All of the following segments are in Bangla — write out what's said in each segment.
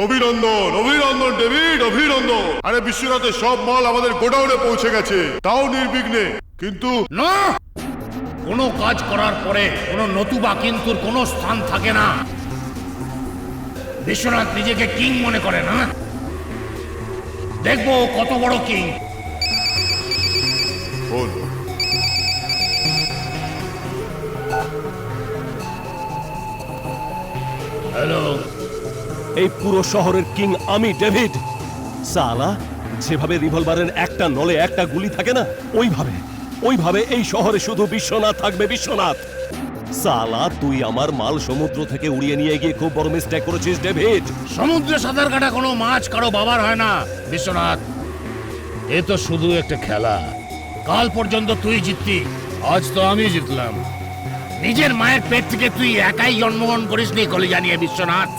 অভিনন্দন অভিনন্দন ডেভিড, অভিনন্দন। আরে বিশ্বনাথের সব মাল আমাদের গোডাউনে পৌঁছে গেছে, তাও নির্বিঘ্নে। কিন্তু না, কোনো কাজ করার পরে কোনো নতুবা কিন্তুর কোনো স্থান থাকে না। বিশ্বনাথ নিজেকে কিং মনে করে না? দেখবো কত বড় কিং। বল। হ্যালো, এই পুরো শহরের কিং আমি ডেভিড। সালা, যেভাবে রিভলভারের একটা নলে একটা গুলি থাকে না, ওইভাবে এই শহরে শুধু বিশ্বনাথ থাকবে, বিশ্বনাথ। সালা, তুই আমার মাল সমুদ্র থেকে উড়িয়ে নিয়ে গিয়ে খুব বড় মিস্টেক করেছিস ডেভিড। সমুদ্রে সাঁতার কাটা কোনো মাছ কারো বাবার হয় না বিশ্বনাথ। এ তো শুধু একটা খেলা। কাল পর্যন্ত তুই জিততি, আজ তো আমি জিতলাম। নিজের মায়ের পেট থেকে তুই একাই জন্মগ্রহণ করিসনি কলিজা নিয়ে বিশ্বনাথ।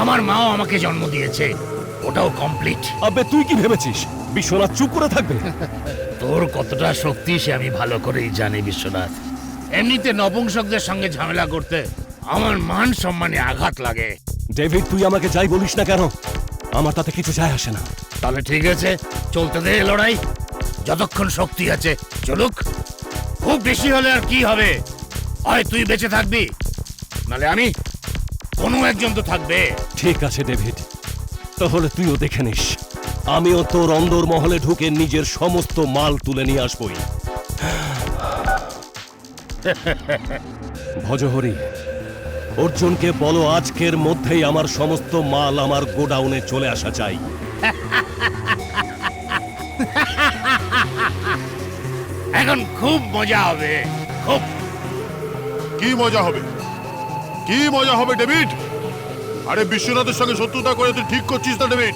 আমার মাও আমাকে জন্ম দিয়েছে, ওটাও কমপ্লিট। আবে তুই কি ভেবেছিস বিশ্বনাথ চুপ করে থাকবে? তোর কতটা শক্তি সে আমি ভালো করেই জানি বিশ্বনাথ। এমনিতে নপুংসকদের সঙ্গে ঝামেলা করতে আমার মান সম্মানে আঘাত লাগে। ডেভিড, তুই আমাকে যাই বলিস না কেন, আমার তাতে কিছু যায় আসে না। তাহলে ঠিক আছে, চলতে দে লড়াই। যতক্ষণ শক্তি আছে চলুক। খুব বেশি হলে আর কি হবে, হয় তুই বেঁচে থাকবি, নালে আমি। কোনো একজন তো থাকবে। ঠিক আছে ডেভিড, তাহলে তুইও দেখে নিস, আমিও তোর অন্দর মহলে ঢুকে নিজের সমস্ত মাল তুলে নিয়ে আসবই। ভজহরি, অর্জুনকে বলো আজকের মধ্যেই আমার সমস্ত মাল আমার গোডাউনে চলে আসা চাই। এখন খুব মজা হবে, খুব। কি মজা হবে, কি মজা হবে ডেভিড? আরে বিশ্বনাথের সঙ্গে শত্রুতা করে তুই ঠিক করছিস না ডেভিড।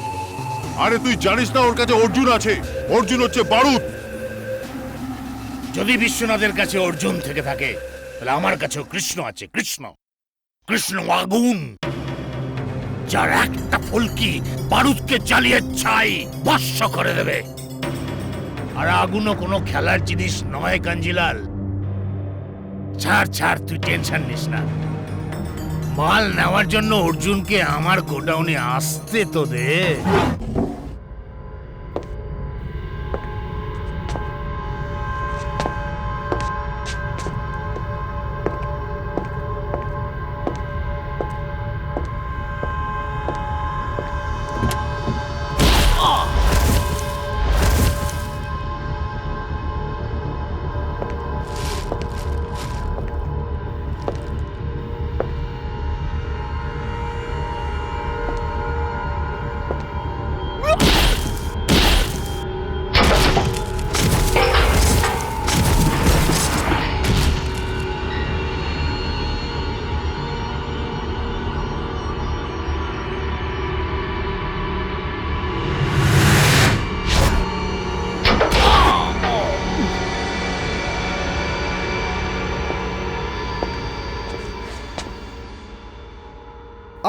আরে তুই জানিস না ওর কাছে অর্জুন আছে, অর্জুন হচ্ছে বারুদ। যদি বিশ্বনাথের কাছে অর্জুন থেকে থাকে, তাহলে আমার কাছেও কৃষ্ণ আছে। কৃষ্ণ, কৃষ্ণ আগুন, যার একটা ফুলকি বারুদকে জ্বালিয়ে ছাই ভস্ম করে দেবে। আর আগুনও কোনো খেলার জিনিস নয় কাঞ্জিলাল। ছাড়, তুই টেনশন নিস না। মাল নেওয়ার জন্য অর্জুনকে আমার গোডাউনে আসতে তো দে।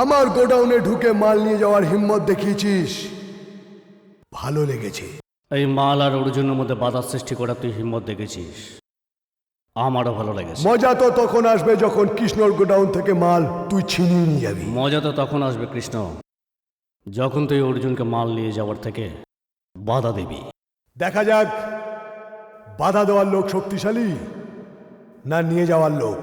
আমার গোডাউনে ঢুকে মাল নিয়ে যাওয়ার হিম্মত দেখিয়েছিস, ভালো লেগেছে। এই মাল আর অর্জুনের মধ্যে বাধা সৃষ্টি করা তুই হিম্মত দেখেছিস, আমারও ভালো লেগেছে। মজা তো তখন আসবে যখন কৃষ্ণর গোডাউন থেকে মাল তুই ছিনিয়ে নিয়ে যাবি। মজা তো তখন আসবে কৃষ্ণ, যখন তুই অর্জুনকে মাল নিয়ে যাওয়ার থেকে বাধা দিবি। দেখা যাক বাধা দেওয়ার লোক শক্তিশালী না নিয়ে যাওয়ার লোক।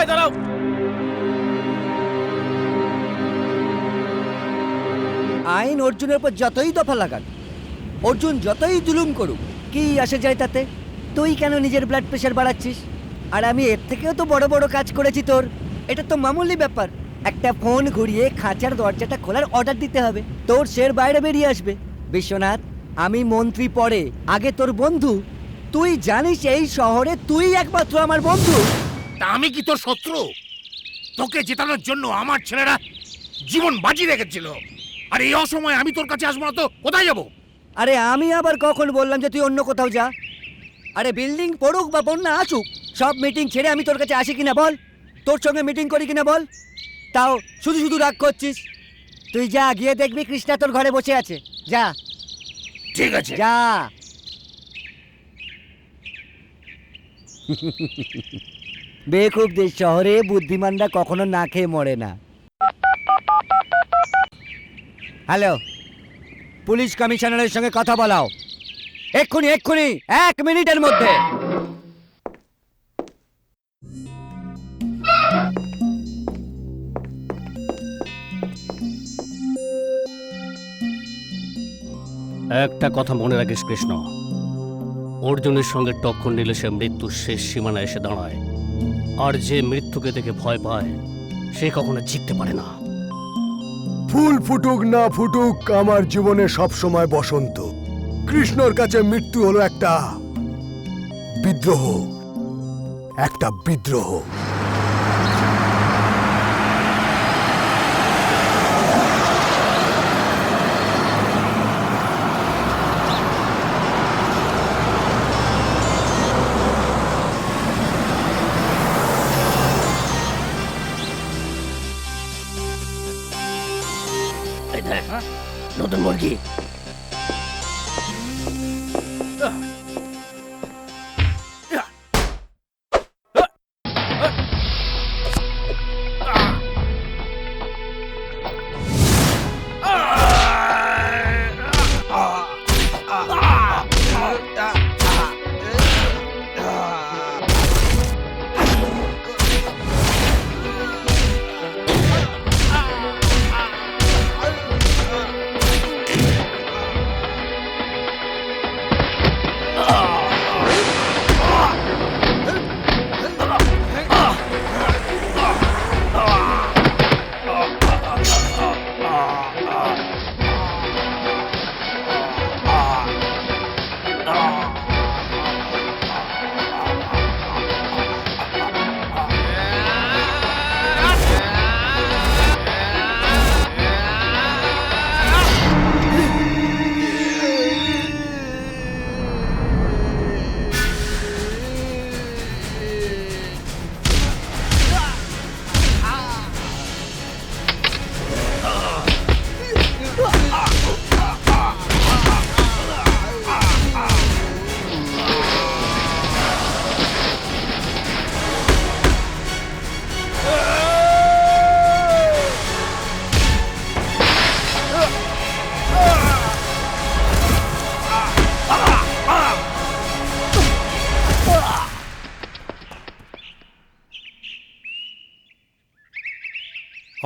দাঁড়াও। আইন অর্জুনের উপর যতই দফা লাগান, অর্জুন যতই জুলুম করুক, কি আসে যায় তাতে? তুই কেন নিজের ব্লাড প্রেশার বাড়াচ্ছিস? আর আমি এর থেকেও তো বড় বড় কাজ করেছি তোর। এটা তো মামুলি ব্যাপার, একটা ফোন ঘুরিয়ে খাঁচার দরজাটা খোলার অর্ডার দিতে হবে, তোর শের বাইরে বেরিয়ে আসবে। বিশ্বনাথ, আমি মন্ত্রী পরে, আগে তোর বন্ধু। তুই জানিস এই শহরে তুই একমাত্র আমার বন্ধু। তা আমি কি তোর শত্রু? তোকে জেতানোর জন্য আমার ছেলেরা জীবন বাজি রেখেছিল, আর এই অসময়ে আমি তোর কাছে আসবো না তো কোথায় যাবো? আরে আমি আবার কখন বললাম যে তুই অন্য কোথাও যা? আরে বিল্ডিং পড়ুক বা বন্যা আসুক, সব মিটিং ছেড়ে আমি তোর কাছে আসি কিনা বল? তোর সঙ্গে মিটিং করি কিনা বল? তাও শুধু শুধু রাগ করছিস। তুই যা, গিয়ে দেখবি কৃষ্ণা তোর ঘরে বসে আছে। যা ঠিক আছে। যা। বেকুবদের শহরে বুদ্ধিমানরা কখনো না খেয়ে মরে না। হ্যালো, পুলিশ কমিশনারের সঙ্গে কথা বলাও, এক্ষুনি এক্ষুনি, 1 মিনিটের মধ্যে। একটা কথা মনে রাখিস কৃষ্ণ, অর্জুনের সঙ্গে টক্কর নিলে সে মৃত্যুর শেষ সীমানায় এসে দাঁড়ায়, আর যে মৃত্যুকে দেখে ভয় পায় সে কখনো জিততে পারে না। ফুল ফুটুক না ফুটুক, আমার জীবনে সব সময় বসন্ত। কৃষ্ণর কাছে মৃত্যু হলো একটা বিদ্রোহ, একটা বিদ্রোহ। নতুন মুরগি।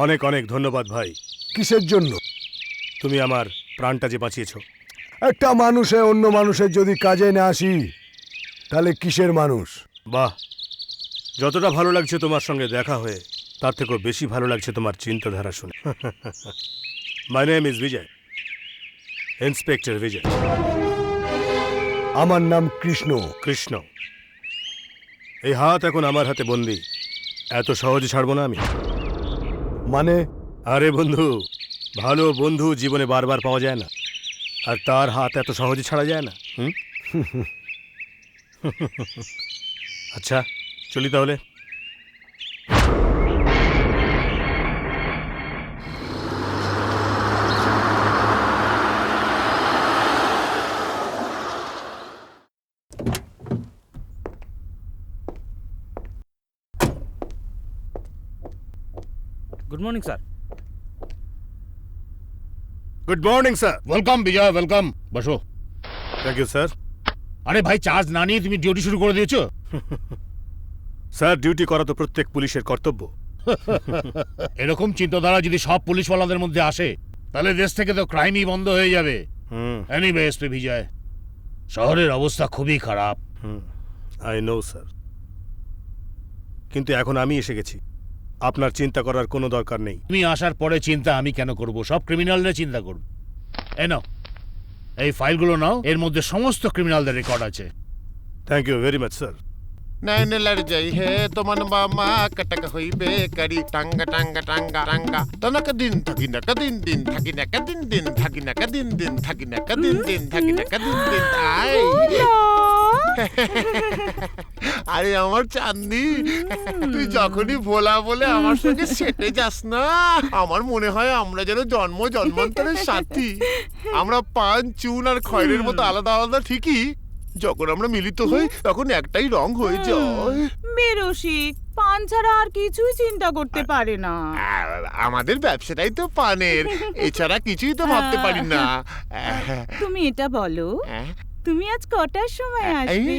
অনেক অনেক ধন্যবাদ ভাই, কিসের জন্য? তুমি আমার প্রাণটা যে বাঁচিয়েছো। একটা মানুষে অন্য মানুষের যদি কাজে না আসি, তাহলে কিসের মানুষ? বাহ, যতটা ভালো লাগছে তোমার সঙ্গে দেখা হয়ে, তার থেকেও বেশি ভালো লাগছে তোমার চিন্তাধারা শুনে। My name is Vijay, inspector Vijay. আমার নাম কৃষ্ণ। কৃষ্ণ, এই হাত এখন আমার হাতে বন্দি, এত সহজে ছাড়বো না আমি। মানে? আরে বন্ধু, ভালো বন্ধু জীবনে বারবার পাওয়া যায় না, আর তার হাত এত সহজে ছাড়া যায় না। আচ্ছা চলি তাহলে। Good morning sir. Good morning sir. Welcome Vijay, welcome. বসো। Thank you sir. আরে ভাই, চার্জ না নিয়ে তুমি ডিউটি শুরু করে দিয়েছো? স্যার, ডিউটি করা তো প্রত্যেক পুলিশের কর্তব্য। এরকম চিন্তাধারা যদি সব পুলিশওয়ালাদের মধ্যে আসে তাহলে দেশ থেকে তো ক্রাইমই বন্ধ হয়ে যাবে। এনিওয়ে এসপি বিজয়, শহরের অবস্থা খুবই খারাপ। আই নো স্যার, কিন্তু এখন আমি এসে গেছি, আপনার চিন্তা করার কোনো দরকার নেই। তুমি আসার পরে চিন্তা আমি কেন করব? সব ক্রিমিনালরা চিন্তা করবে। এই নাও, এই ফাইলগুলো নাও, এর মধ্যে সমস্ত ক্রিমিনালদের রেকর্ড আছে। Thank you very much sir. नैन लड़ जाई है तो मन बामा कटक हुई बेकरी टांगा टांगा टांगा टांगा तनक दिन थकी नक दिन दिन थकी नक दिन दिन थकी नक दिन दिन थकी नक दिन दिन थकी नक दिन दिन आए আরে আমার চাঁদনি, তুই যখনই ভোলা বলে আমার সঙ্গে সেটে যাস না, আমার মনে হয় আমরা যেন জন্ম জন্মান্তরের সাথী। আমরা পান চুন আর খয়ের মতো আলাদা আলাদা ঠিকই, যখন আমরা মিলিত হই তখন একটাই রং হয়ে যায়। বেরসিক পান ছাড়া আর কিছুই চিন্তা করতে পারে না। আমাদের ব্যবসাটাই তো পানের, এছাড়া কিছুই তো ভাবতে পারি না। তুমি এটা বলো, তুমি আজ কটার সময় আসবে?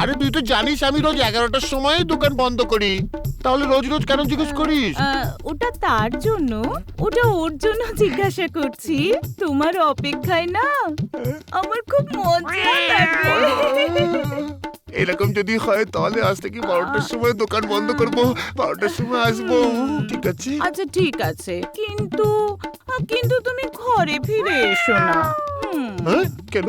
আরে তুই তো জানিস আমি রোজ 11টার সময় দোকান বন্ধ করি, তাহলে রোজ রোজ কেন জিজ্ঞেস করিস? ওটা তার জন্য, ওটা ওর জন্য জিজ্ঞাসা করছি। তোমার অপেক্ষায় না আমার খুব মজা লাগে। এরকম যদি হয় তাহলে আজ থেকে 12টার সময় দোকান বন্ধ করব, 12টার সময় আসবো, ঠিক আছে? আচ্ছা ঠিক আছে, কিন্তু কিন্তু তুমি ঘরে ফিরে এসো না। হ্যাঁ, কেন?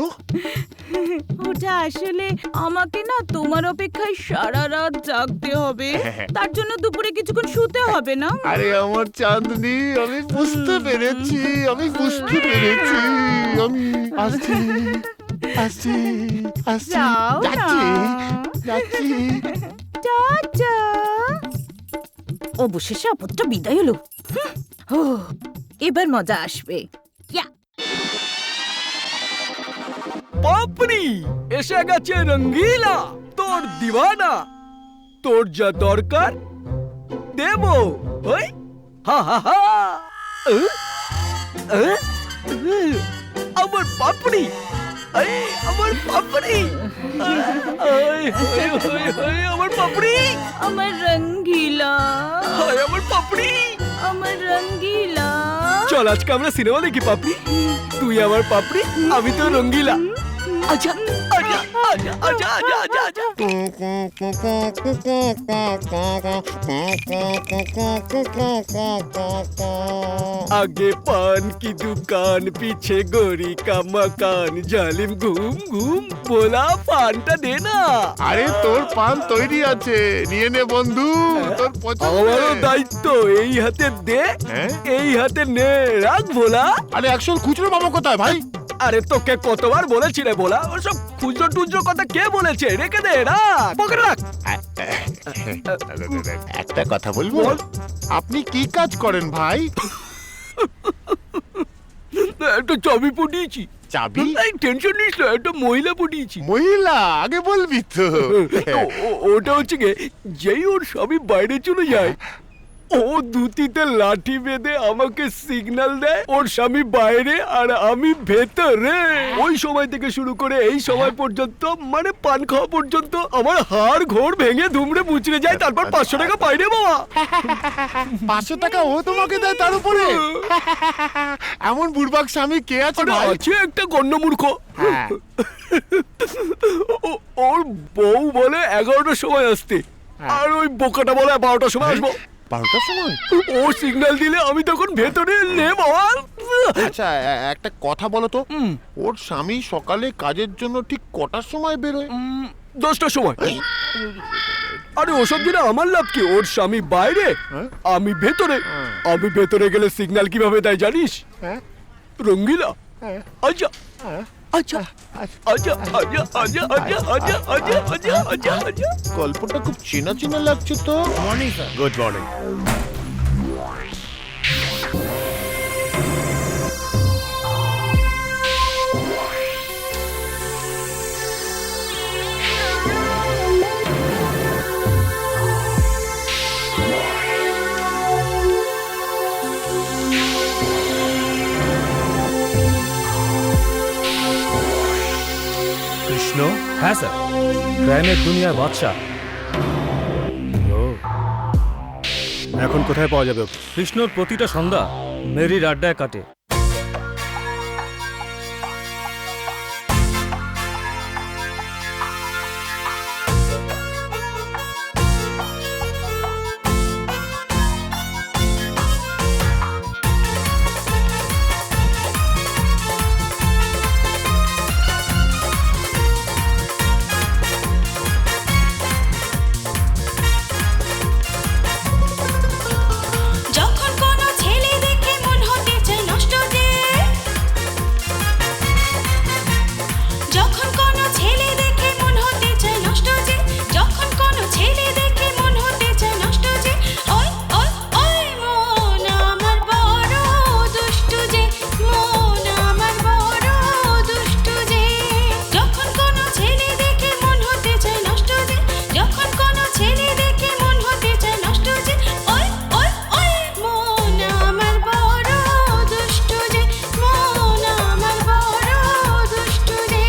ওটা আসলে আমাকে না তোমার অপেক্ষায় সারা রাত জাগতে হবে, তার জন্য দুপুরে কিছুক্ষণ শুতে হবে না। আরে আমার চাঁদনি, আমি বুঝতে পেরেছি, আমি বুঝতে পেরেছি, আমি আসছি আসছি আসছি, যাও না। যাচ্ছি। টাটা। অবশেষে আপদটা বিদায় হলো। ও, এবার মজা আসবে। ইয়া। বাপরি, এসে গেছে রঙ্গিলা, তোর দিওয়ানা। তোর যা দরকার দেব। ওই হা হা হা। আমার পাপড়ি, আমার পাপড়ি, আমার পাপড়ি, আমার রঙ্গিলা, আমার পাপড়ি, আমার রঙ্গিলা। চল আজকে আমরা সিনেমা দেখি পাপড়ি। তুই আমার পাপড়ি, আমি তো রঙ্গিলা। আচ্ছা আচ্ছা আচ্ছা আচ্ছা আচ্ছা আচ্ছা আচ্ছা। आगे पान की दुकान, पीछे गोरी का मकान, जालिम घूम घूम बोला पानটা দে না। আরে তোর পান তৈরি আছে, নিয়ে নে বন্ধু, তোর পছন্দ। আমারও দায়িত্ব, এই হাতে দে, এই হাতে নে, রাখ ভোলা। আরে অ্যাকশন খুচরো পাবো কোথায় ভাই? আরে তোকে কতবার বলেছি রে ভোলা, ওসব খুচরো টুচরো কথা কে বলেছে? রেখে দে, রাখ পকেটে রাখ। একটা কথা বলবো? আপনি কি কাজ করেন ভাই? একটা চাবি পটিয়েছি। চাবি? টেনশন নিস না, একটা মহিলা পটিয়েছি। মহিলা? আগে বলবি তো। ওটা হচ্ছে গিয়ে, যেই ওর সবই বাইরে চলে যায়, ও দুতিতে লাঠি বেঁধে আমাকে সিগন্যাল দেয় ওর স্বামী বাইরে আর আমি ভেতরে। ওই সময় থেকে শুরু করে এই সময় পর্যন্ত, মানে পান খাওয়া পর্যন্ত, আমার হাড় ঘোর ভেঙে ধুমড়ে মুচড়ে যায়। তারপর 500 টাকা পাই রে বাবা। 500 টাকা ও তোমাকে দেয় তার উপরে? এমন বুড়বাক স্বামী কে আছে ভাই? আছে একটা গণ্যমূর্খ। ওর বউ বলে 11টার সময় আসতে, আর ওই বোকাটা বলে 12টার সময় আসবো। 12টার সময়? ও সিগন্যাল দিলে আমি তখন ভেতরে নে বাবা। আচ্ছা একটা কথা বলো তো, ওর স্বামী সকালে কাজের জন্য ঠিক কটার সময় বেরোয়? 10টার সময়। আরে ওসব দিনে আমার লাভ কি? ওর স্বামী বাইরে, আমি ভেতরে। আমি ভেতরে গেলে সিগন্যাল কিভাবে দেয় জানিস? রঙ্গিলা। আচ্ছা আচ্ছা আচ্ছা আচ্ছা আচ্ছা আচ্ছা আচ্ছা আচ্ছা আচ্ছা আচ্ছা আচ্ছা। গল্পটা খুব চেনা চেনা লাগছে তো। Morning sir. Good morning. Krishna? হ্যাঁ স্যার, ক্রাইমের দুনিয়ার বাদশা। এখন কোথায় পাওয়া যাবে ওকে? কৃষ্ণর প্রতিটা সন্ধ্যা মেরির আড্ডায় কাটে। যখন কোনো ছেলে দেখে মন হতে চায় নষ্ট যে, যখন কোনো ছেলে দেখে মন হতে চায় নষ্ট যে, যখন কোনো ছেলে দেখে মন হতে চায় নষ্ট যে, ওই ওই ওই মন আমার বড় দুষ্টু যে, মন আমার বড় দুষ্টু যে, যখন কোনো ছেলে দেখে মন হতে চায় নষ্ট যে, যখন কোনো ছেলে দেখে মন হতে চায় নষ্ট যে, ওই ওই ওই মন আমার বড় দুষ্টু যে, মন আমার বড় দুষ্টু যে।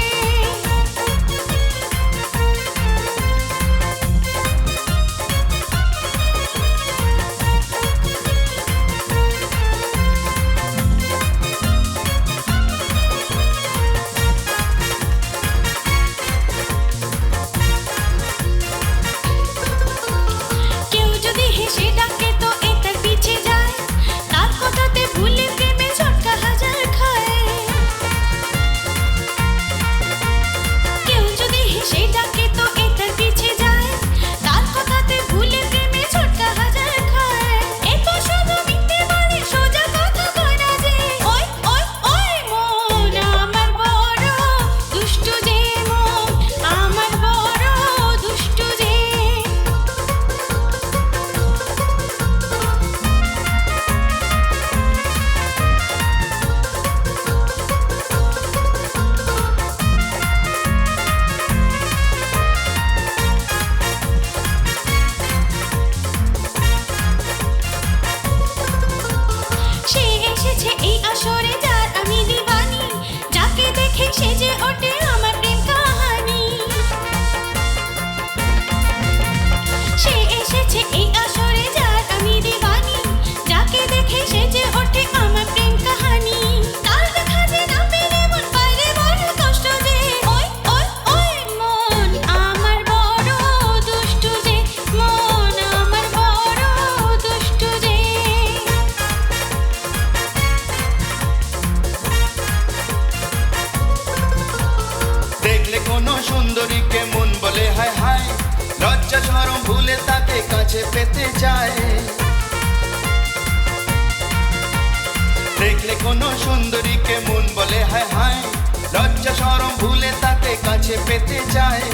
কেউ যদি হেসে ডাকে তো এ তার পিছে যায়, তার কথাতে ভুলে প্রেমে ঝটকা হাজার খায়। কেউ যদি হেসে ডাকে তো এ তার পিছে যায়, তার কথাতে ভুলে প্রেমে ঝটকা হাজার খায়। এ তো শুধু মিথ্যে বলে সোজা কথা কয় না যে, ওই ওই ওই মন আমার বড় দুষ্টু যে, মন আমার বড় দুষ্টু যে। সে এসেছে এই আসরে যার আমি দিবানি, যাকে দেখে সেজে ওঠে আমার প্রেম কাহানি। সে এসেছে এই আসরে যার আমি দিবানি, যাকে দেখে সেজে ওঠে আমার প্রেম কাহানি। তার দেখা যে না পেলে মন পারে বড় কষ্ট যে, ওই ওই ওই মন আমার বড় দুষ্টু যে, মন আমার বড় দুষ্টু যে। দেখলে কোনো সুন্দরীকে মন বলে হায় হায়, লজ্জা শরম ভুলে তাকে কাছে পেতে চায়। দেখলে কোনো সুন্দরীকে মন বলে হায় হায়, লজ্জা শরম ভুলে তাকে কাছে পেতে চায়।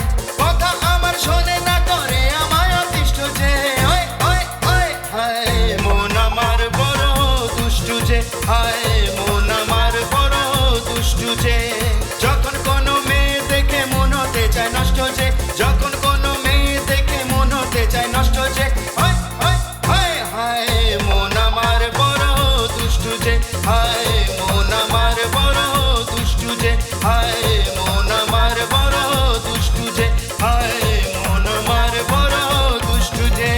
কথা আমার শোনে না করে আমায় অতিষ্ঠ যে, ওই ওই ওই হায় মন আমার বড় দুষ্টু যে, হায় মন আমার বড় দুষ্টু যে। যখন কোনো মেয়ে দেখে মন হতে চায় নষ্ট যে, যখন কোনো মেয়ে দেখে মন হতে চায় নষ্ট যে, হায় হায় হায় হায় মন আমার বড় দুষ্টু যে, হায় মন আমার বড় দুষ্টু যে, হায় মন আমার বড় দুষ্টু যে, হায় মন আমার বড় দুষ্টু যে।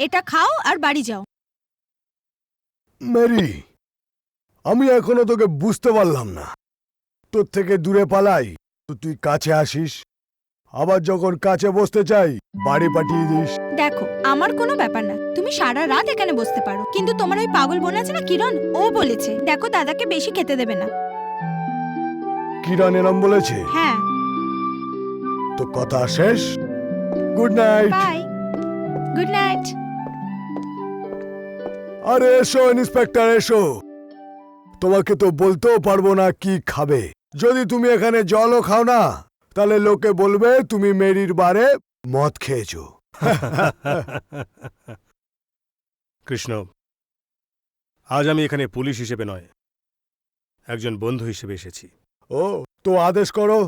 এটা খাও আর বাড়ি যাও। মেরি, আমি এখনো তোকে বুঝতে পারলাম না। তোর থেকে দূরে পালাই তো তুই কাছে আসিস, আবার যখন কাছে বসতে চাই বাড়ি পাঠিয়ে দিস। দেখো, আমার কোনো ব্যাপার না, তুমি সারা রাত এখানে বসতে পারো, কিন্তু তোমার ওই পাগল বোন আছে না কিরণ, ও বলেছে দেখো দাদাকে বেশি খেতে দেবে না। কিরণ এরম বলেছে? হ্যাঁ। তো কথা শেষ। Good night. Bye. Good night. আরে এসো ইন্সপেক্টর এসো। তোমাকে তো বলতেও পারবো না কি খাবে। যদি তুমি এখানে জলও খাও না তাহলে লোকে বলবে তুমি মেরির বারে মদ খেয়েছো। কৃষ্ণ, আজ আমি এখানে পুলিশ হিসেবে নয়, একজন বন্ধু হিসেবে এসেছি। ও, তো আদেশ করো।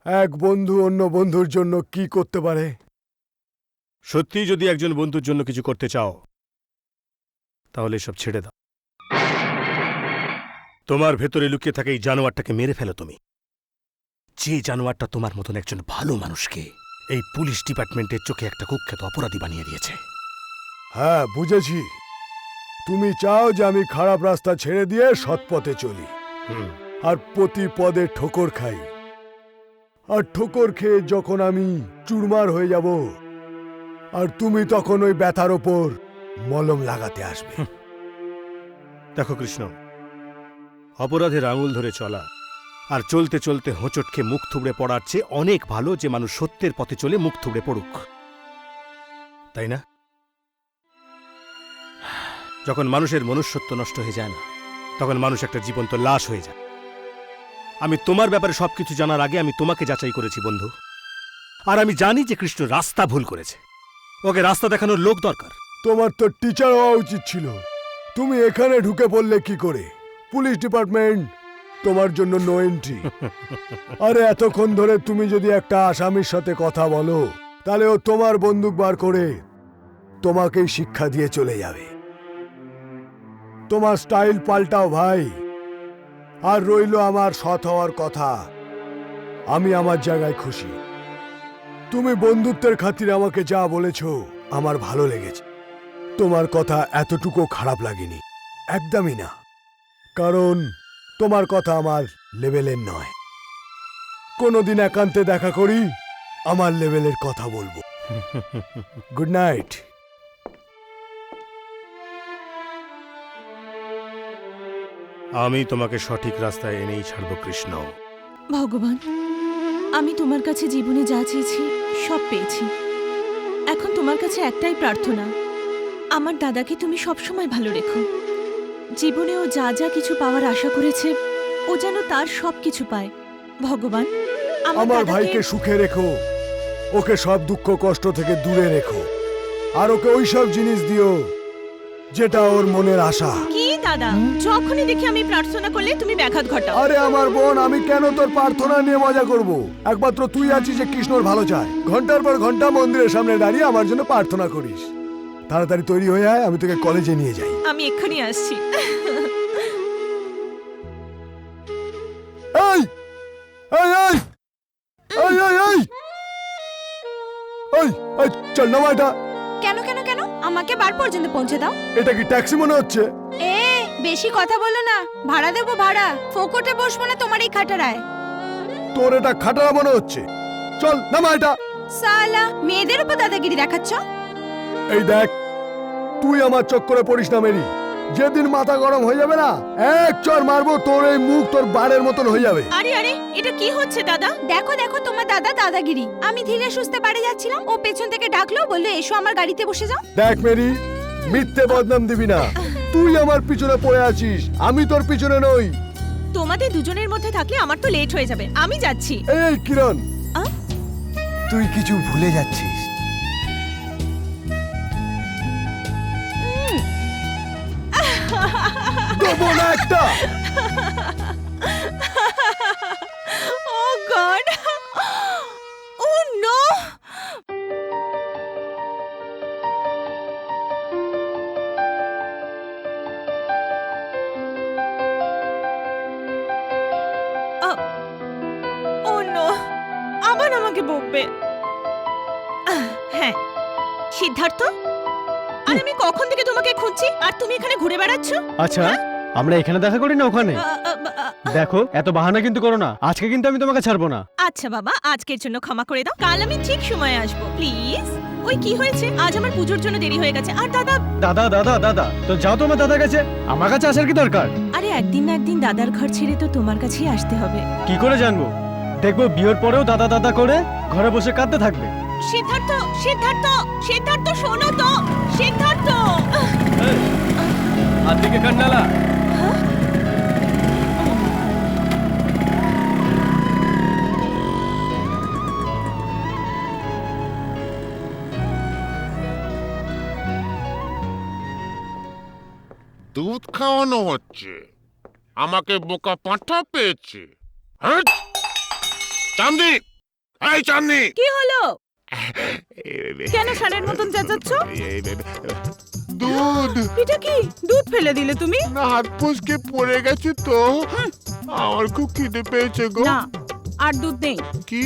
এক বন্ধু অন্য বন্ধুর জন্য কি করতে পারে? সত্যি যদি একজন বন্ধুর জন্য কিছু করতে চাও তাহলে সব ছেড়ে দাও। তোমার ভেতরে লুকিয়ে থাকা এই জানোয়ারটাকে মেরে ফেলো তুমি। যে জানোয়ারটা তোমার মতন একজন ভালো মানুষকে এই পুলিশ ডিপার্টমেন্টের চোখে একটা কুখ্যাত অপরাধী বানিয়ে দিয়েছে। হ্যাঁ, বুঝেছি। তুমি চাও যে আমি খারাপ রাস্তা ছেড়ে দিয়ে সৎ পথে চলি আর প্রতি পদে ঠোকর খাই, আর ঠোকর খেয়ে যখন আমি চুরমার হয়ে যাব আর তুমি তখন ওই ব্যথার ওপর মলম লাগাতে আসবে। দেখো কৃষ্ণ, অপরাধের আঙুল ধরে চলা আর চলতে চলতে হোঁচট খেয়ে মুখ থুবড়ে পড়ার চেয়ে অনেক ভালো যে মানুষ সত্যের পথে চলে মুখ থুবড়ে পড়ুক, তাই না? যখন মানুষের মনুষ্যত্ব নষ্ট হয়ে যায় না, তখন মানুষ একটা জীবন্ত লাশ হয়ে যায়। আমি তোমার ব্যাপারে সবকিছু জানার আগে আমি তোমাকে যাচাই করেছি বন্ধু, আর আমি জানি যে কৃষ্ণ রাস্তা ভুল করেছে। ওকে রাস্তা দেখানোর লোক দরকার। তোমার তো টিচার হওয়া উচিত ছিল। তুমি এখানে ঢুকে পড়লে কি করে? পুলিশ ডিপার্টমেন্ট তোমার জন্য নো এন্ট্রি। আরে এতক্ষণ ধরে তুমি যদি একটা আসামির সাথে কথা বলো, তাহলে ও তোমার বন্দুক বার করে তোমাকেই শিক্ষা দিয়ে চলে যাবে। তোমার স্টাইল পাল্টাও ভাই। আর রইলো আমার সৎ হওয়ার কথা, আমি আমার জায়গায় খুশি। তুমি বন্ধুত্বের খাতিরে আমাকে যা বলেছো আমার ভালো লেগেছে। তোমার কথা এতটুকু খারাপ লাগেনি, একদমই না। কারণ তোমার কথা আমার লেভেলের নয়। কোনোদিন একান্তে দেখা করি, আমার লেভেলের কথা বলবো। Good night. আমি তোমাকে সঠিক রাস্তায় এনেই ছাড়ব কৃষ্ণ। ভগবান, আমি তোমার কাছে জীবনে যা চেয়েছি সব পেয়েছি। এখন তোমার কাছে একটাই প্রার্থনা, আমার দাদাকে তুমি সবসময় ভালো রেখো। জীবনে ও যা যা কিছু পাওয়ার আশা করেছে, ও যেন তার সব কিছু পায়। ভগবান, আমার ভাইকে সুখে রেখো, ওকে সব দুঃখ কষ্ট থেকে দূরে রেখো, আর ওকে ওই সব জিনিস দিও যেটা ওর মনের আশা। কি দাদা, যখনই দেখি আমি প্রার্থনা করলে তুমি ব্যাঘাত ঘটাও। আরে আমার বোন, আমি কেন তোর প্রার্থনা নিয়ে মজা করব? একমাত্র তুই আছিস যে কৃষ্ণর ভালো চায়। ঘন্টার পর ঘন্টা মন্দিরের সামনে দাঁড়িয়ে আমার জন্য প্রার্থনা করিস। তাড়াতাড়ি তৈরি হয়ে আয়, আমি তোকে কলেজে নিয়ে যাই। আমি এক্ষুনি আসছি। এই এই এই এই এই এই এই এই চল না এটা। কেন কেন কেন? আমাকে বার পর্যন্ত পৌঁছে দাও। এটা কি ট্যাক্সি মনে হচ্ছে? এ বেশি কথা বলো না, ভাড়া দেবো ভাড়া। ফোকটে বসবো না তোমার এই খাটারায়। তোর এটা খাটারা মনে হচ্ছে। চল নামা এটা। সালা, মেয়েদের উপর দাদাগিরি দেখাচ্ছ। এই দেখ, তুই আমার চক্করে পড়িস না মেরি। যেদিন মাথা গরম হয়ে যাবে না, এক চড় মারবো, তোর এই মুখ তোর বারের মতন হয়ে যাবে। আরে আরে, এটা কি হচ্ছে দাদা? দেখো দেখো, তোমার দাদা দাদাগিরি। আমি ধীরে সুস্থে বাড়ি যাচ্ছিলাম, ও পেছন থেকে ডাকলো, বললো এসো আমার গাড়িতে বসে যাও। দেখ মেরি, মিথ্যে বদনাম দিবি না। তুই আমার পিছনে পড়ে আছিস, আমি তোর পিছনে নই। তোমাদের দুজনের মধ্যে থাকলে আমার তো লেট হয়ে যাবে, আমি যাচ্ছি। এই কিরণ, তুই কিছু ভুলে যাচ্ছিস। দেবো না একটা। Oh God! Oh no! Oh no! আবার আমাকে বকবে। হ্যাঁ, সিদ্ধার্থ, আর আমি কখন থেকে তোমাকে খুঁজছি, আর তুমি এখানে ঘুরে বেড়াচ্ছ। আচ্ছা, আমরা এখানে দেখা করি না ওখানে? দেখো, এত বাহানা কিন্তু করো না। আজকে কিন্তু আমি তোমাকে ছাড়বো না। আচ্ছা বাবা, আজকের জন্য ক্ষমা করে দাও। কাল আমি ঠিক সময়ে আসবো, প্লিজ। ওই কি হয়েছে, আজ আমার পুজোর জন্য দেরি হয়ে গেছে। আর দাদা দাদা দাদা দাদা, তো যাও তোমার দাদার কাছে, আমার কাছে আসার কি দরকার? আরে একদিন না একদিন দাদার ঘর ছেড়ে তো তোমার কাছেই আসতে হবে। কি করে জানবো? দেখবো বিয়ের পরেও দাদা দাদা করে ঘরে বসে কাঁদতে থাকবে। সিদ্ধার্থ, সিদ্ধার্থ, সিদ্ধার্থ, শোনো তো, সিদ্ধার্থ। হাত দিকে কান্নালা। দুধ খাওয়ানো হচ্ছে, আমাকে বোকা পাঁঠা পেয়েছে। হাট! চাঁদনি, এই চাঁদনি, কি হলো? কেন ষাঁড়ের মতন চেঁচাচ্ছ? দুধ। এটা কি, দুধ ফেলে দিলে তুমি? না, হাত ফসকে পড়ে গেছে তো। আমার খুব খিদে পেয়েছে গো। না, আর দুধ নেই। কি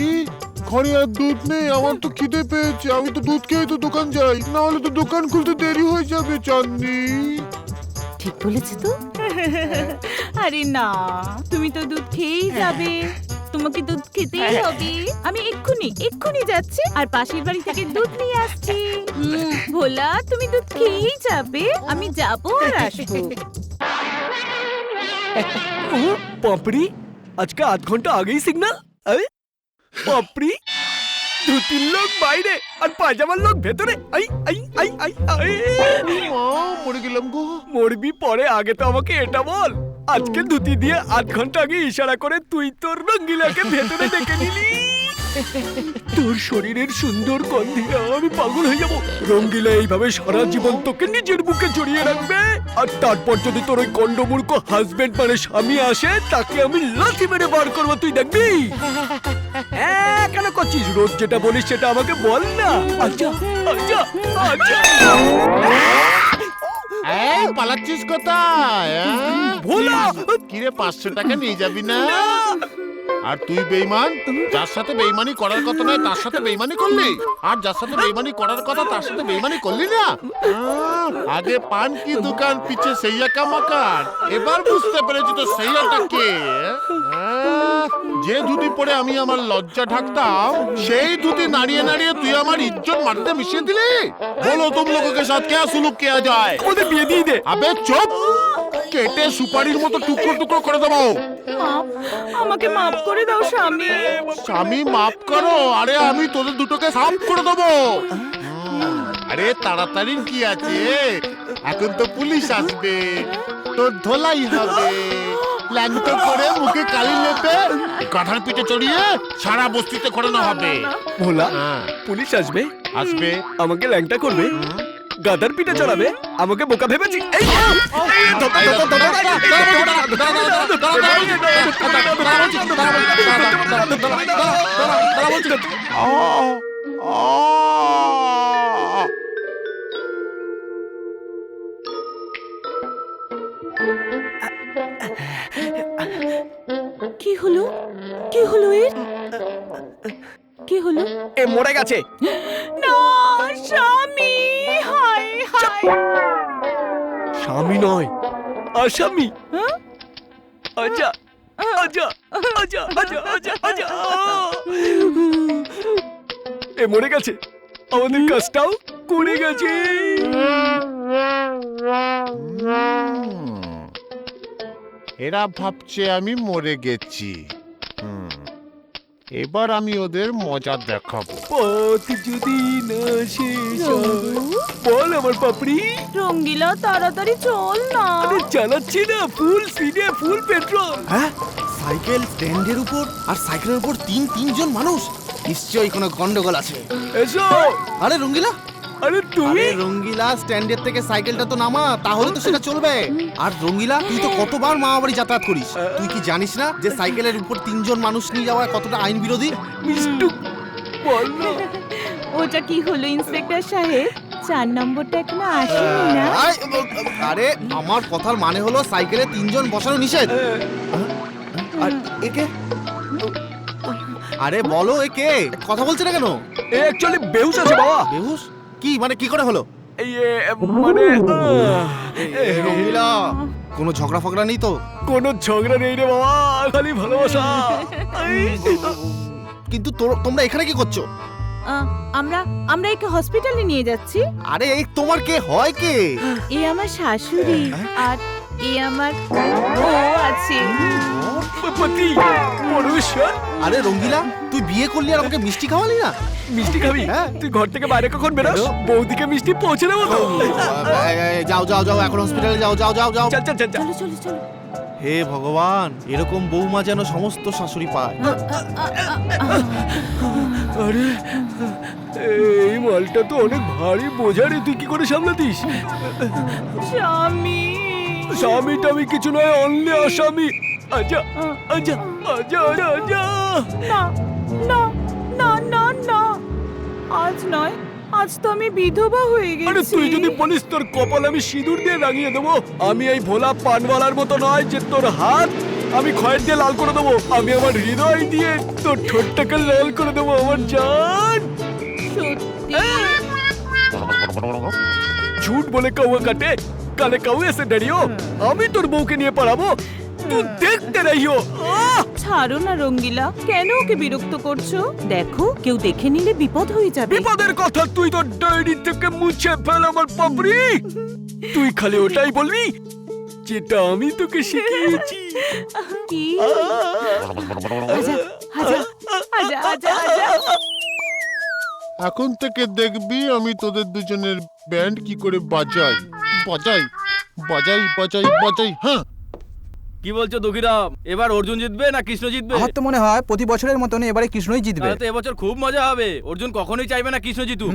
ঘরে আর দুধ নেই? আমার তো খিদে পেয়েছে, আমি তো দুধ খেয়ে তো দোকান যাই, না হলে তো দোকান খুলতে দেরি হয়ে যাবে চাঁদনি। ঠিক বলেছি তো। আরে না, তুমি তো দুধ খেয়েই যাবে, তোমাকে দুধ খেতেই হবে। আমি এক্ষুনি যাচ্ছি আর পাশের বাড়ি থেকে দুধ নিয়ে আসছি। ভোলা, তুমি দুধ খেয়েই যাবে, আমি যাবো আর আসবো। পাপড়ি, আজকে আধ ঘন্টা আগেই সিগন্যাল। পাপড়ি, 2-3 লোক বাইরে আর পাজামার লোক ভেতরে। I I I I I, মরে গেলাম গো। মরবি পরে, আগে তো আমাকে এটা বল। আজকে ধুতি দিয়ে আধ ঘন্টা আগে ইশারা করে তুই তোর রঙ্গিলাকে ভেতরে ডেকে নিলি। তোর শরীরের সুন্দর গন্ধে আমি পাগল হয়ে যাব। রঙ্গিলা এইভাবে সারা জীবন তোকে নিজের বুকে জড়িয়ে রাখবে, আর তারপর যদি তোর ওই কন্ডমূর্খ হাজবেন্ড মানে স্বামী আসে, তাকে আমি লাথি মেরে বার করবো, তুই দেখবি। কেন করছিস? রোজ যেটা বলিস সেটা আমাকে বল না। আচ্ছা আচ্ছা আচ্ছা। এই পালাচ্ছিস কোথায়? ভোলা, কিরে 500 টাকা নিয়ে যাবি না? আর তুই বেঈমান, যার সাথে বেঈমানি করার কথা নয় তার সাথে বেঈমানি করলি, আর যার সাথে বেঈমানি করার কথা তার সাথে বেঈমানি করলি না। আগে পান কি দোকান, পিছে সেইয়া কামাকার। এবার বুঝতে পেরেছি তো সেইয়াটা কে। যে ধুতি পরে আমি আমার লজ্জা ঢাকতাম, সেই ধুতি নাড়িয়ে নাড়িয়ে তুই আমার ইজ্জত মাটিতে মিশিয়ে দিলি। বলো তুম লোগোं के साथ क्या सुलूक किया जाए? ওদের বিয়ে দিয়ে দে। আবে চুপ, কেটে সুপারির মতো টুকরো টুকরো করে দেবো। আমাকে মাফ করে দাও স্বামী। স্বামী মাফ করো? আরে আমি তোদের দুটোকে সাফ করে দেবো। আরে তাড়াতাড়ি কি আছে, এখন তো পুলিশ আসবে, তোর ধোলাই হবে, ল্যাংটো করে মুখে কালি লেপে গাধার পিঠে চড়িয়ে সারা বস্তিতে ঘোরানো হবে। ভোলা, পুলিশ আসবে, আসবে, আমাকে ল্যাংটা করবে, গাদার পিঠে চড়াবে, আমাকে বোকা ভেবেছি। কি হলো? কি হলো এর? কি হলো? এ মরে গেছে। না, স্বামী। হায় হায়। স্বামী নয়, আসামি। আচ্ছা আচ্ছা আচ্ছা আচ্ছা আচ্ছা আচ্ছা। এ মরে গেছে, আমাদের কাজটাও করে গেছে। এরা ভাবছে আমি মরে গেছি। এবার আমি ওদের মজা দেখাবো। পথ যদি না শেষ হয়, বল আমার পাপড়ি। রঙ্গিলা, তাড়াতাড়ি চল না। আরে চালাচ্ছি না, ফুল স্পিডে, ফুল পেট্রোল। হ্যাঁ, সাইকেল স্ট্যান্ডের উপর আর সাইকেলের উপর তিনজন মানুষ, নিশ্চয়ই কোনো গন্ডগোল আছে। এসো। আরে রঙ্গিলা, আরে তুমি। রঙ্গিলা, স্ট্যান্ডের থেকে সাইকেলটা তো নামা, তাহলে তো সেটা চলবে। আর রঙ্গিলা, তুই তো কতবার মামা বাড়ি যাতায়াত করিস, তুই কি জানিস না যে সাইকেলের উপর 3 জন মানুষ নিয়ে যাওয়া কতটা আইন বিরোধী? মিষ্টু বল না। ওটা কি হলো ইন্সপেক্টর সাহেব? 4 নম্বরটা এখনো আসেনি না? আরে আমার কথার মানে হলো সাইকেলে 3 জন বসানো নিষেধ। আর একে, আরে বলো একে, কথা বলছে না কেন? এ অ্যাকচুয়ালি বেহুশ আছে বাবা। বেহুশ? কি মানে, কি করে হলো? এই মানে রঙ্গিলা, কোনো ঝগড়া ফগড়া নেই তো? কোনো ঝগড়া নেই রে বাবা, খালি ভালোবাসা। কিন্তু তোমরা এখানে কি করছো? আমরা একে হসপিটালে নিয়ে যাচ্ছি। আরে এই তোমার কে হয়? কে? এ আমার শাশুড়ি, আর এ আমার বউ আছে। পতি পরমেশ্বর। আরে রঙ্গিলা, তুই বিয়ে করলি আর আমাকে মিষ্টি খাওয়ালি না? মিষ্টি খাবি? তুই ঘর থেকে বাইরে কখন বেরোস? বৌদিকে মিষ্টি পৌঁছে দেবো তো। যাও যাও যাও, এখন হসপিটালে যাও যাও যাও যাও। চল চল চল। চলো চলো চলো। হে ভগবান, এরকম বৌমা যেন সমস্ত শাশুড়ি পায়। আরে এই মালটা তো অনেক ভারী বোঝা রে, তুই কি করে সামলাতিস? স্বামী। স্বামীটা আমি কিছু নয়, অনলি আসামি। আচ্ছা আচ্ছা আচ্ছা আচ্ছা। না না না না না, আজ নয়, আজ তো আমি বিধবা হয়ে গেছি। আরে তুই যদি বলিস তোর কপাল আমি সিঁদুর দিয়ে রাঙিয়ে দেবো। আমি এই ভোলা পানওয়ালার মতো নয় যে তোর হাত আমি খয়ের দিয়ে লাল করে দেবো, আমি আমার হৃদয় দিয়ে তোর ঠোঁটটাকে লাল করে দেবো আমার জান। झूठ बोले कौवा काटे, काले कौवे से डरियो। আমি তোর বউকে নিয়ে পালাবো, তুই দেখতে রহিও। ছাড়ো না রঙ্গিলা, কেন ওকে বিরক্ত করছো? দেখো কেউ দেখে নিলে বিপদ হয়ে যাবে। বিপদের কথা তুই তো ডায়েরি থেকে মুছে ফেল আমার পাপড়ি। তুই খালি ওটাই বলবি যেটা আমি তোকে শিখিয়েছি। কি? আজা আজা আজা আজা আজা। এখন থেকে দেখবি আমি তোদের দুজনের ব্যান্ড কি করে বাজাই বাজাই বাজাই বাজাই বাজাই। হ্যাঁ, কি বলছো দুঃখীরাম, এবার অর্জুন জিতবে না কৃষ্ণ জিতবে? আমার তো মনে হয় প্রতি বছরের মতন এবারে কৃষ্ণই জিতবে। তাহলে তো এবছর খুব মজা হবে। অর্জুন কখনোই চাইবে না কৃষ্ণ জিতুক।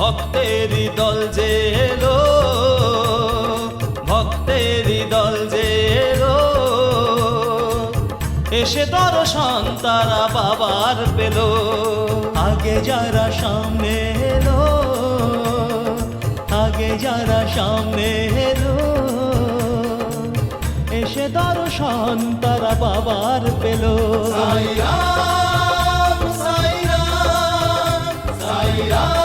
ভক্তেরই দল যে এলো, ভক্তেরই দল যে এলো, এসে দর্শন তারা বাবার পেল। আগে যারা সামনে এলো, আগে যারা সামনে এলো, এসে দর্শন তারা বাবার পেল। সাইরাম সাইরাম সাইরাম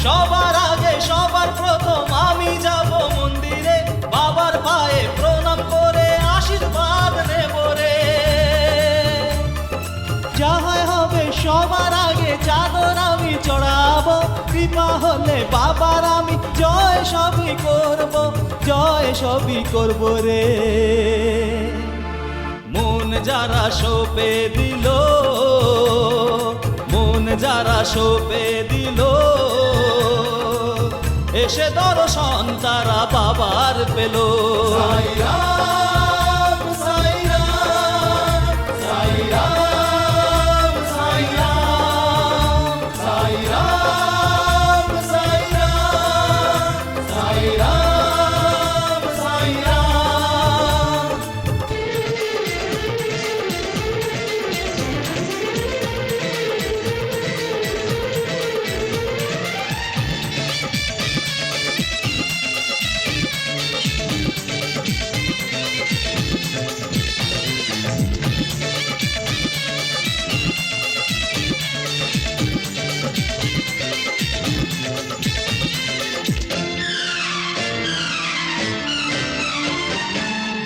সবার আগে সবার প্রথম আমি যাব মন্দিরে, বাবার পায়ে প্রণাম করে আশীর্বাদ নেব রে। যাহাই হবে সবার আগে চাদর আমি চড়াবো, কৃপা হলে বাবার আমি জয় সবই করব, জয় সবই করব রে। মন যারা সঁপে দিল, মন যারা সঁপে দিল, এসে দর্শন তারা বাবার পেল। সাইরাম সাইরাম সাইরাম সাইরাম সাইরাম সাইরাম সাইরাম সাইরাম।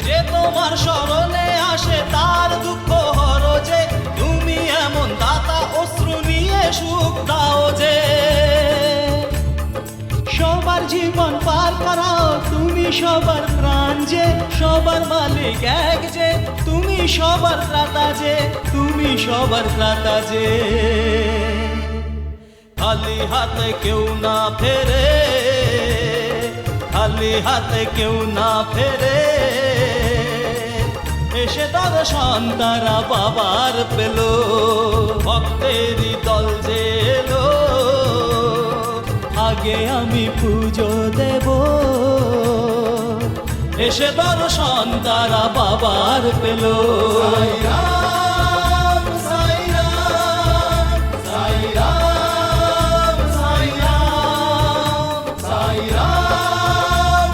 যে তোমার স্মরণে আসে তার দুঃখ হরো যে, তুমি এমন দাতা অশ্রু নিয়ে সুখ দাও যে। সবার জীবন পার করাও তুমি, সবার প্রাণ যে, সবার মালিক এক যে, তুমি সবার ত্রাতা যে, তুমি সবার ত্রাতা যে। খালি হাতে কেউ না ফেরে, খালি হাতে কেউ না ফেরে, এসে দর্শন তারা বাবার পেল। ভক্তেরই দল যে এলো, আগে আমি পুজো দেব, এসে দর্শন তারা বাবার পেল। সাইরাম সাইরাম সাইরাম সাইরাম সাইরাম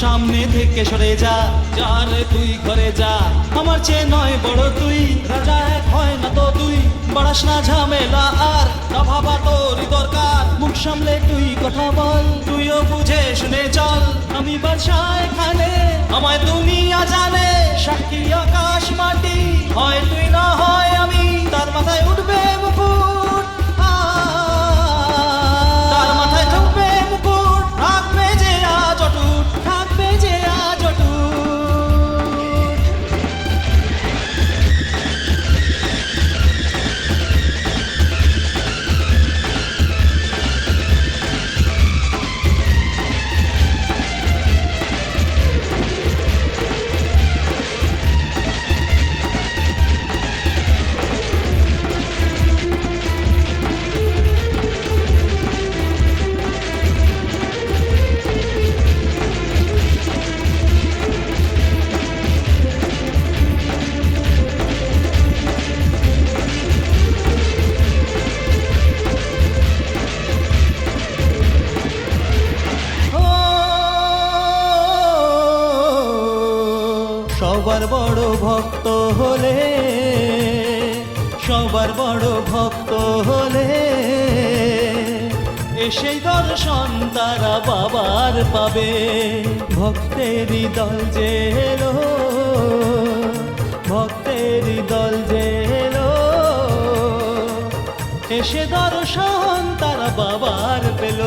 সামনে থেকে সরে যা, যা রে তুই ঘরে যা, আমার চেয়ে নয় বড় তুই, রাজা এক হয় না তো তুই, বাড়াস না ঝামেলা আর, না ভাবা তোরই দরকার, মুখ সামলে তুই কথা বল, তুইও বুঝে শুনে চল, আমি বাদশা এখানে, আমায় দুনিয়া জানে, সাক্ষী আকাশ মাটি, হয় তুই না হয় আমি, তার মাথায় উঠবে মুকুট, তার মাথায় ঢুকবে মুকুট, থাকবে যে আজ অটুট, থাকবে যে আজ অটুট। সবার বড় ভক্ত হলে, সবার বড় ভক্ত হলে, এসেই দর্শন তারা বাবার পাবে, ভক্তেরই দল যে এলো, ভক্তেরই দল যে এলো, এসে দর্শন তারা বাবার পেল।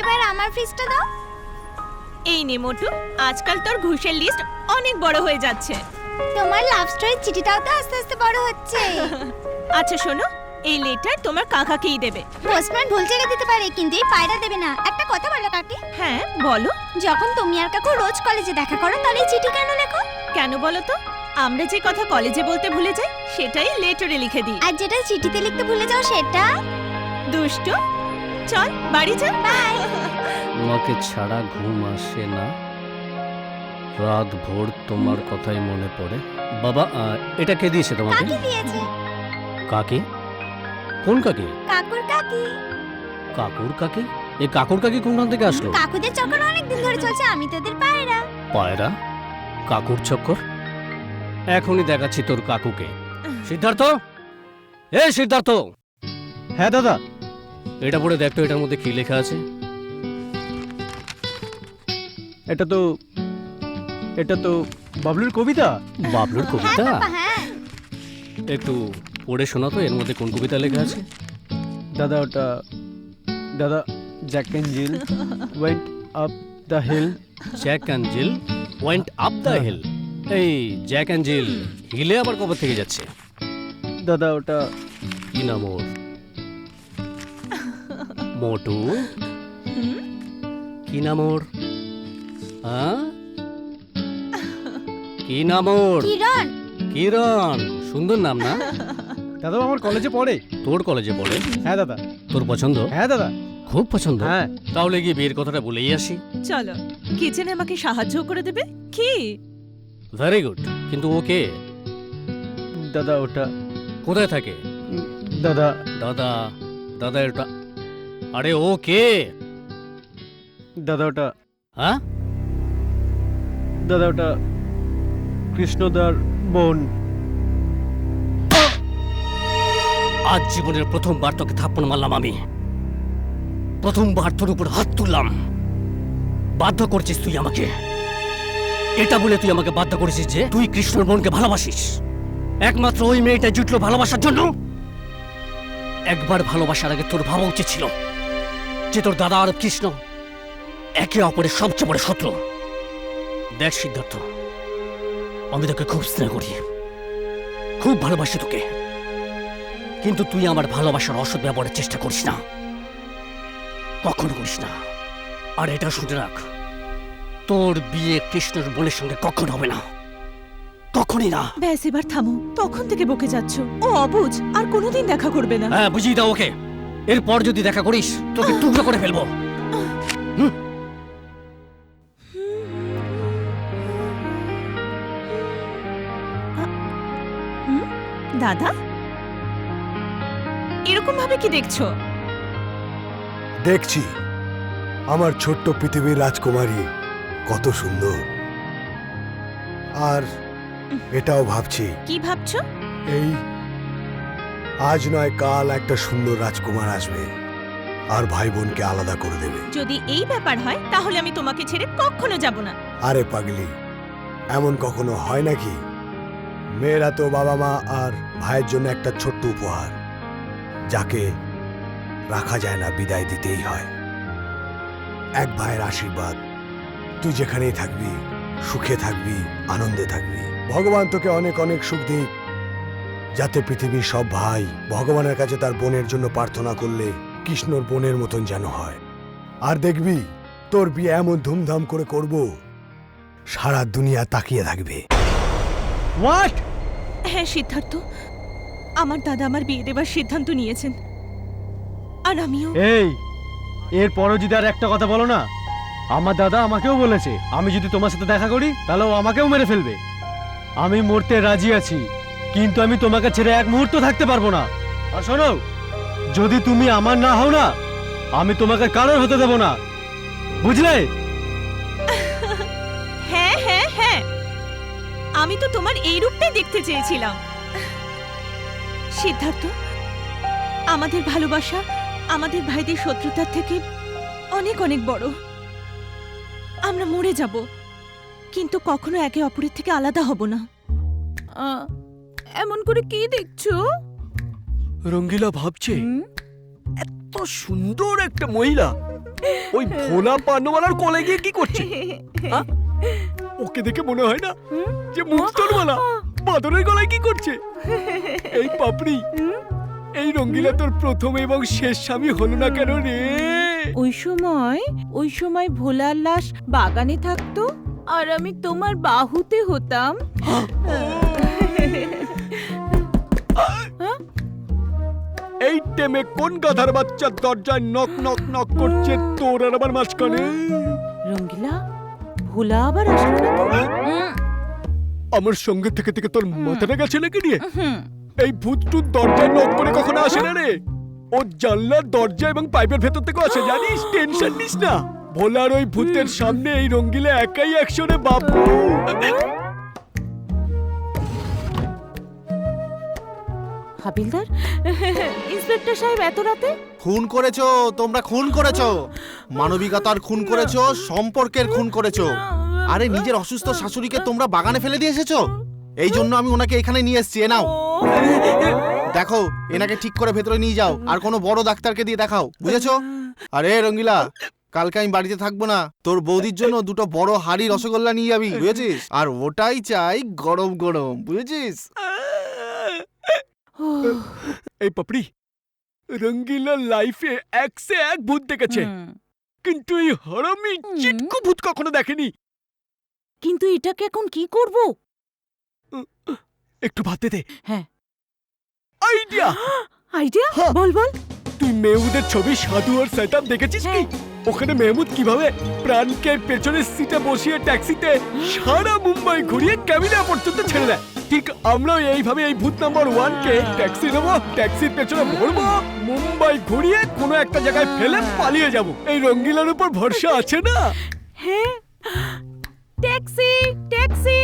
এবার আমার ফিসটা দাও। এই নে মোটু, আজকাল তোর ঘুষের লিস্ট অনেক বড় হয়ে যাচ্ছে। তোমার লাভ স্টোরির চিঠিটাও তো আস্তে আস্তে বড় হচ্ছে। আচ্ছা শোনো, এই লেটার তোমার কাকাকেই দেবে। পোস্টম্যান ভুল জায়গায় দিতে পারে, কিন্তু এই পায়রা দেবে না। একটা কথা বলো কাকি। হ্যাঁ বলো। যখন তুমি আর কাকু রোজ কলেজে দেখা করো, তাহলে এই চিঠি কেন লেখো? কেন বলো তো? আমরা যে কথা কলেজে বলতে ভুলে যাই, সেটাই লেটারে লিখে দিই। আর যেটা চিঠিতে লিখতে ভুলে যাও সেটা? দুষ্টু, চল বাড়ি যা। বাই। তোমাকে ছাড়া ঘুম আসে না, রাত ভোর তোমার কথাই মনে পড়ে। বাবা, এটা কে দিয়েছে তোমাকে? কাকি দিয়েছে। কাকি? কোন কাকি? কাকুর কাকি। কাকুর কাকি? এই কাকুর কাকি কোনখান থেকে আসলো? কাকুদের চক্কর অনেক দিন ধরে চলছে, আমি তোদের পায়রা। পায়রা? কাকুর চক্কর? এখনই দেখাচ্ছি তোর কাকুকে। সিদ্ধার্থ, এ সিদ্ধার্থ। হ্যাঁ দাদা। এটা পড়ে দেখ তো, এটার মধ্যে কি লেখা আছে। এটা তো বাবলুর কবিতা। বাবলুর কবিতা? হ্যাঁ। একটু পড়ে শোনা তো, এর মধ্যে কোন কবিতা লেখা আছে। দাদা দাদা, Jack and Jill went up the hill. Jack and Jill went up the hill. এই জ্যাক অ্যান্ড জিল হিলে আবার কবে থেকে যাচ্ছে? দাদা ওটা কি নাম ওর? মোটু? কি নাম ওর? হ্যাঁ, কি নাম ওর? কিরণ। কিরণ, সুন্দর নাম না? দাদা আমার কলেজে পড়ে। তোর কলেজে পড়ে? হ্যাঁ দাদা। তোর পছন্দ? হ্যাঁ দাদা। খুব পছন্দ? হ্যাঁ। তাহলে গিয়ে বিয়ের কথাটা বলেই আসি। চলো, কিচেনে আমাকে সাহায্য করে দেবে কি? ভেরি গুড, কিন্তু ও কে? দাদা ওটা কোথায় থাকে? দাদা দাদা দাদা এটা, আরে ও কে? দাদা ওটা, হ্যাঁ দাদা ওটা কৃষ্ণদার বোন। আজ জীবনের প্রথমবার তোকে থাপ্পড় মারলাম আমি, প্রথমবার তোর উপর হাত তুললাম। বাধ্য করছিস তুই আমাকে, এটা বলে তুই আমাকে বাধ্য করেছিস যে তুই কৃষ্ণর বোনকে ভালোবাসিস। একমাত্র ওই মেয়েটা জুটলো ভালোবাসার জন্য। একবার ভালোবাসার আগে তোর ভাবা উচিত ছিল যে তোর দাদা আর কৃষ্ণ একে অপরের সবচেয়ে বড় শত্রু। দেখ সিদ্ধার্থ, আমি তোকে খুব স্নেহ করি, খুব ভালোবাসি তোকে, কিন্তু তুই আমার ভালোবাসার অসৎ ব্যবহারের চেষ্টা করিস না, কখনো করিস না। আর এটা শুনে রাখ, তোর বিয়ে কৃষ্ণর বোনের সঙ্গে কখন হবে না, কখনই না। ব্যাস এবার থামো, তখন থেকে বকে যাচ্ছ। ও অবুঝ, আর কোনোদিন দেখা করবে না। হ্যাঁ, বুঝিয়ে দাও ওকে। এরপর যদি দেখা করিস তোকে টুকরো করে ফেলবো। দাদা, এরকম ভাবে কি দেখছো? দেখছি আমার ছোট্ট পৃথিবীর রাজকুমারী কত সুন্দর। আর এটাও ভাবছি, কি ভাবছো? এই আজ নয় কাল একটা সুন্দর রাজকুমার আসবে আর ভাই বোনকে আলাদা করে দেবে। যদি এই ব্যাপার হয় তাহলে আমি তোমাকে ছেড়ে কখনো যাব না। আরে পাগলি, এমন কখনো হয় নাকি? মেয়েরা তো বাবা মা আর ভাইয়ের জন্য একটা ছোট্ট উপহার, যাকে রাখা যায় না, বিদায় দিতেই হয়। এক ভাইয়ের আশীর্বাদ, তুই যেখানেই থাকবি সুখে থাকবি, আনন্দে থাকবি। ভগবান তোকে অনেক অনেক সুখ দিক, যাতে পৃথিবীর সব ভাই ভগবানের কাছে তার বোনের জন্য প্রার্থনা করলে কৃষ্ণর বোনের মতন যেন হয়। আর দেখবি তোর বিয়ে এমন ধুমধাম করে করব, সারা দুনিয়া তাকিয়ে থাকবে। হোয়াট? হ্যাঁ সিদ্ধার্থ, আমার দাদা আমার বিয়ে দেবার সিদ্ধান্ত নিয়েছেন, আর আমিও। এই, এরপরও যদি আর একটা কথা বলো না, আমার দাদা আমাকেও বলেছে আমি যদি তোমার সাথে দেখা করি তাহলে ও আমাকেও মেরে ফেলবে। আমি মরতে রাজি আছি, কিন্তু আমি তোমাকে ছেড়ে এক মুহূর্ত থাকতে পারবো না। আর শোনো, যদি তুমি আমার না হও না, আমি তোমাকে কারোর হতে দেব না, বুঝলে? হ্যাঁ হ্যাঁ হ্যাঁ, আমি তো তোমার এই রূপটাই দেখতে চেয়েছিলাম। সিদ্ধার্থ, আমাদের ভালোবাসা আমাদের ভাইদের শত্রুতার থেকে অনেক অনেক বড়। আমরা মরে যাব, কিন্তু কখনো একে অপরের থেকে আলাদা হব না। এমন করে কি দেখছো? রঙ্গিলা ভাবছে এত সুন্দর একটা মহিলা ওই ভোলা পানওয়ালার কোলে গিয়ে কি করছে? ওকে দেখে মনে হয় না যে মুক্তরওয়ালা বাদরের গলায় কি করছে? এই পাপড়ি, এই রঙ্গিলা তোর প্রথম এবং শেষ স্বামী হলো না কেন রে? ওই সময় ভোলার লাশ বাগানে থাকতো আর আমি তোমার বাহুতে হতাম। এই টেমে কোন গাধার বাচ্চা দরজায় নক নক নক করছে তোর আর আমার মাঝখানে? রঙ্গিলা, ভোলা আবার আসলো না তো? আমার সঙ্গে থেকে থেকে তোর মাথাটা গেছে নাকি নিয়ে? এই ভূতটুত দরজায় নক করে কখনো আসে না রে। ও জানলার দরজা এবং পাইপের ভেতর থেকেও আসে, জানিস? টেনশন নিস না, ভোলার ওই ভূতের সামনে এই রঙ্গিলা একাই একশনে বাবু। হাবিলদার, ইন্সপেক্টর সাহেব এত রাতে? খুন করেছো তোমরা, খুন করেছো, মানবিকতার খুন করেছো, সম্পর্কের খুন করেছো। আরে নিজের অসুস্থ শাশুড়িকে তোমরা বাগানে ফেলে দিয়ে এসেছো, এই জন্য আমি ওনাকে এখানে নিয়ে এসেছি। এ নাও, দেখো, এনাকে ঠিক করে ভেতরে নিয়ে যাও আর কোনো বড় ডাক্তারকে দিয়ে দেখাও, বুঝেছো? আরে রঙ্গিলা, কালকে আমি বাড়িতে থাকবো না, তোর বৌদির জন্য দুটো বড় হাড়ি রসগোল্লা নিয়ে যাবি, বুঝেছিস? আর ওটাই চাই গরম গরম, বুঝেছিস? এই পাপড়ি, রঙ্গিলা লাইফে এক সে এক ভূত দেখেছে, কিন্তু এই হারামি চিটকু ভূত কখনো দেখেনি। কিন্তু এটাকে এখন কি করব? একটু ভাবতে দে। হ্যাঁ, আইডিয়া। আইডিয়া? বল বল। তুই মেহমুদের ছবি সাধু আর শয়তান দেখেছিস কি? ওখানে মেহমুদ কিভাবে প্রাণকে পেছনের সিটে বসিয়ে ট্যাক্সিতে সারা মুম্বাই ঘুরিয়ে ক্যাবিনা পর্যন্ত ছেড়ে দেয়, ঠিক আমরাও এইভাবে এই ভূত নাম্বার 1 কে ট্যাক্সি নেবো, ট্যাক্সির পেছনে ভরবো, মুম্বাই ঘুরিয়ে কোনো একটা জায়গায় ফেলে পালিয়ে যাব। এই রঙ্গিলার উপর ভরসা আছে না? হ্যাঁ, ট্যাক্সি ট্যাক্সি।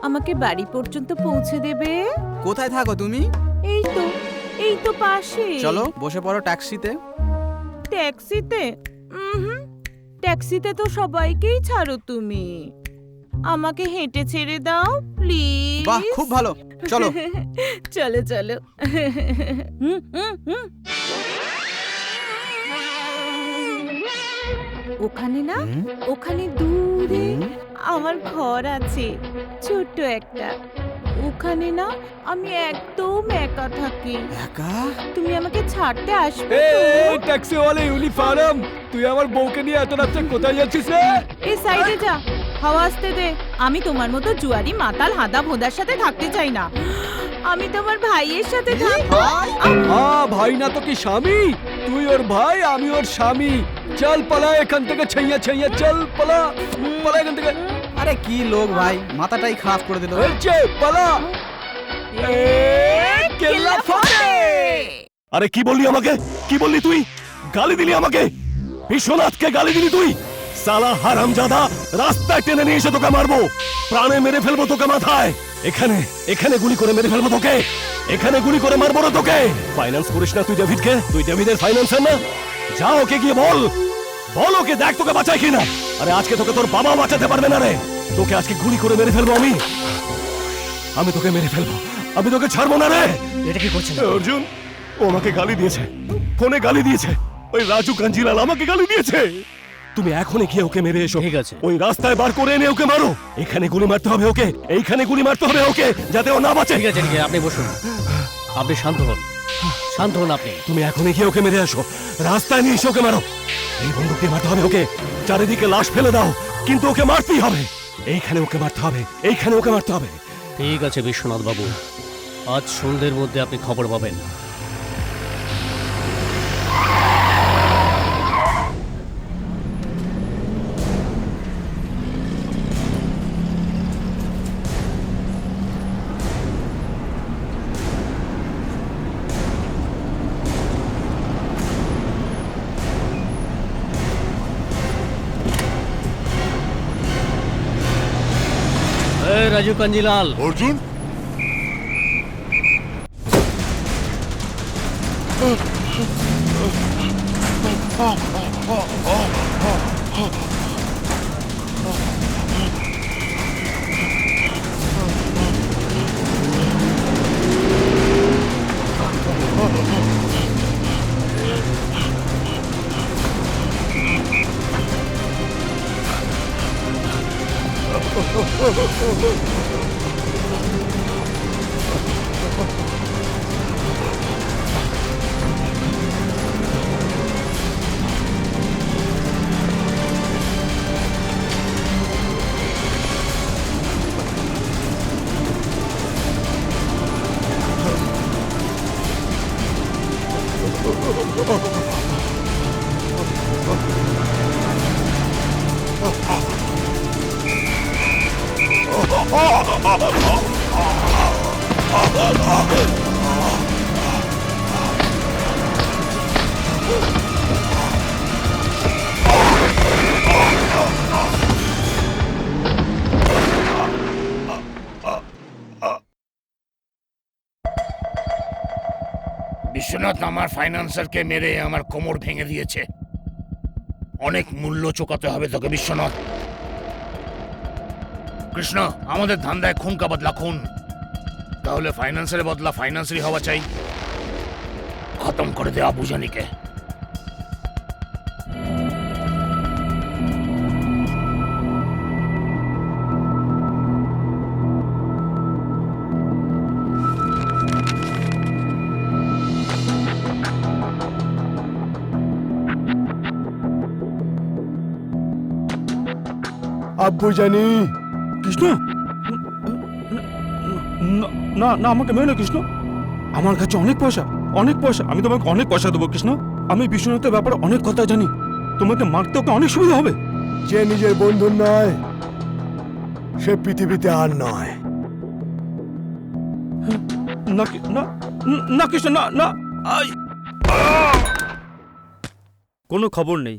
আমাকে বাড়ি পর্যন্ত পৌঁছে দেবে? কোথায় থাকো তুমি? এই তো পাশে। চলো বসে পড়ো ট্যাক্সিতে। ট্যাক্সিতে? ট্যাক্সিতে তো সবাইকেই ছাড়ো তুমি, আমাকে হেঁটে ছেড়ে দাও প্লিজ। বাহ, খুব ভালো, চলো। চলো চলো। ওখানে না, ওখানে দূরে আমার ঘর আছে ছোট্ট একটা, ওখানে না আমি একদম একা থাকি। একা? তুমি আমাকে ছাড়তে আসবে? ট্যাক্সিওয়ালা ইউনিফর্ম, তুই আমার বউকে নিয়ে এত রাত্রে কোথায় যাচ্ছিস রে? এই সাইডে যা, হাওয়া আসতে দে। আমি তোমার মতো জুয়ারি মাতাল হাদা ভোদার সাথে থাকতে চাই না, আমি তোমার ভাইয়ের সাথে থাকবো। ভাই না তো কি স্বামী? তুই ওর ভাই, আমি ওর স্বামী। চল পালা এখান থেকে, ছাইয়া ছাইয়া চল পালা, পালা এখান থেকে। আরে কি লোক ভাই, মাথাটাই খারাপ করে দিল। পালা। কেল্লা ফতে। আরে কি বললি আমাকে? কি বললি তুই? গালি দিলি আমাকে? বিশ্বনাথকে গালি দিলি তুই? সালা হারামজাদা, রাস্তায় টেনে নিয়ে এসে তোকে মারবো, প্রাণে মেরে ফেলবো তোকে মাথায়। এখানে এখানে গুলি করে মেরে ফেলবো তোকে, এখানে গুলি করে মারবো না তোকে। ফাইন্যান্স করিস না তুই ডেভিডকে? তুই ডেভিডের ফাইন্যান্সার না? যা ওকে গিয়ে বল, বল ওকে, দেখ তোকে বাঁচায় কিনা। আরে আজকে তোকে তোর বাবা বাঁচাতে পারবে না রে, তোকে আজকে গুলি করে মেরে ফেলবো আমি। আমি তোকে মেরে ফেলবো, আমি তোকে ছাড়বো না রে। এটা কি করছেন অর্জুন? ও আমাকে গালি দিয়েছে, ফোনে গালি দিয়েছে, ওই রাজু কাঞ্জিলাল আমাকে গালি দিয়েছে। তুমি এখনই গিয়ে ওকে মেরে এসো। ঠিক আছে। ওই রাস্তায় বার করে এনে ওকে মারো। এখানে গুলি মারতে হবে ওকে, এইখানে গুলি মারতে হবে ওকে, যাতে ও না বাঁচে। ঠিক আছে, ঠিক আছে, আপনি বসুন, আপনি শান্ত হন, শান্ত হন আপনি। তুমি এখনই গিয়ে ওকে মেরে আসো, রাস্তায় নিয়ে এসে ওকে মারো। এই বন্দুক দিয়ে মারতে হবে ওকে, চারিদিকে লাশ ফেলে দাও, কিন্তু ওকে মারতেই হবে। এইখানে ওকে মারতে হবে, এইখানে ওকে মারতে হবে। ঠিক আছে বিশ্বনাথ বাবু, আজ সন্ধ্যের মধ্যে আপনি খবর পাবেন। রাজু কাঞ্জিলাল। অর্জুন, বিশ্বনাথ আমার ফাইন্যান্সারকে মেরে আমার কোমর ভেঙে দিয়েছে। অনেক মূল্য চোকাতে হবে তোকে বিশ্বনাথ। কৃষ্ণ, আমাদের ধান্দায় খুন কা বদলা খুন, তাহলে ফাইন্যান্সের বদলা ফাইন্যান্সারই হওয়া চাই। খতম করে দে আবু জানিকে। আব্বু জানি। কৃষ্ণ, না না, আমাকে মেরো না কৃষ্ণ। আমার কাছে অনেক পয়সা, অনেক পয়সা, আমি তোমাকে অনেক পয়সা দেবো কৃষ্ণ। আমি বিশ্বনাথের ব্যাপারে অনেক কথা জানি, তোমাকে মারতে ওকে অনেক সুবিধা হবে। যে নিজের বন্ধু নয় সে পৃথিবীতে আর নয়। না না না কৃষ্ণ, না না। কোনো খবর নেই।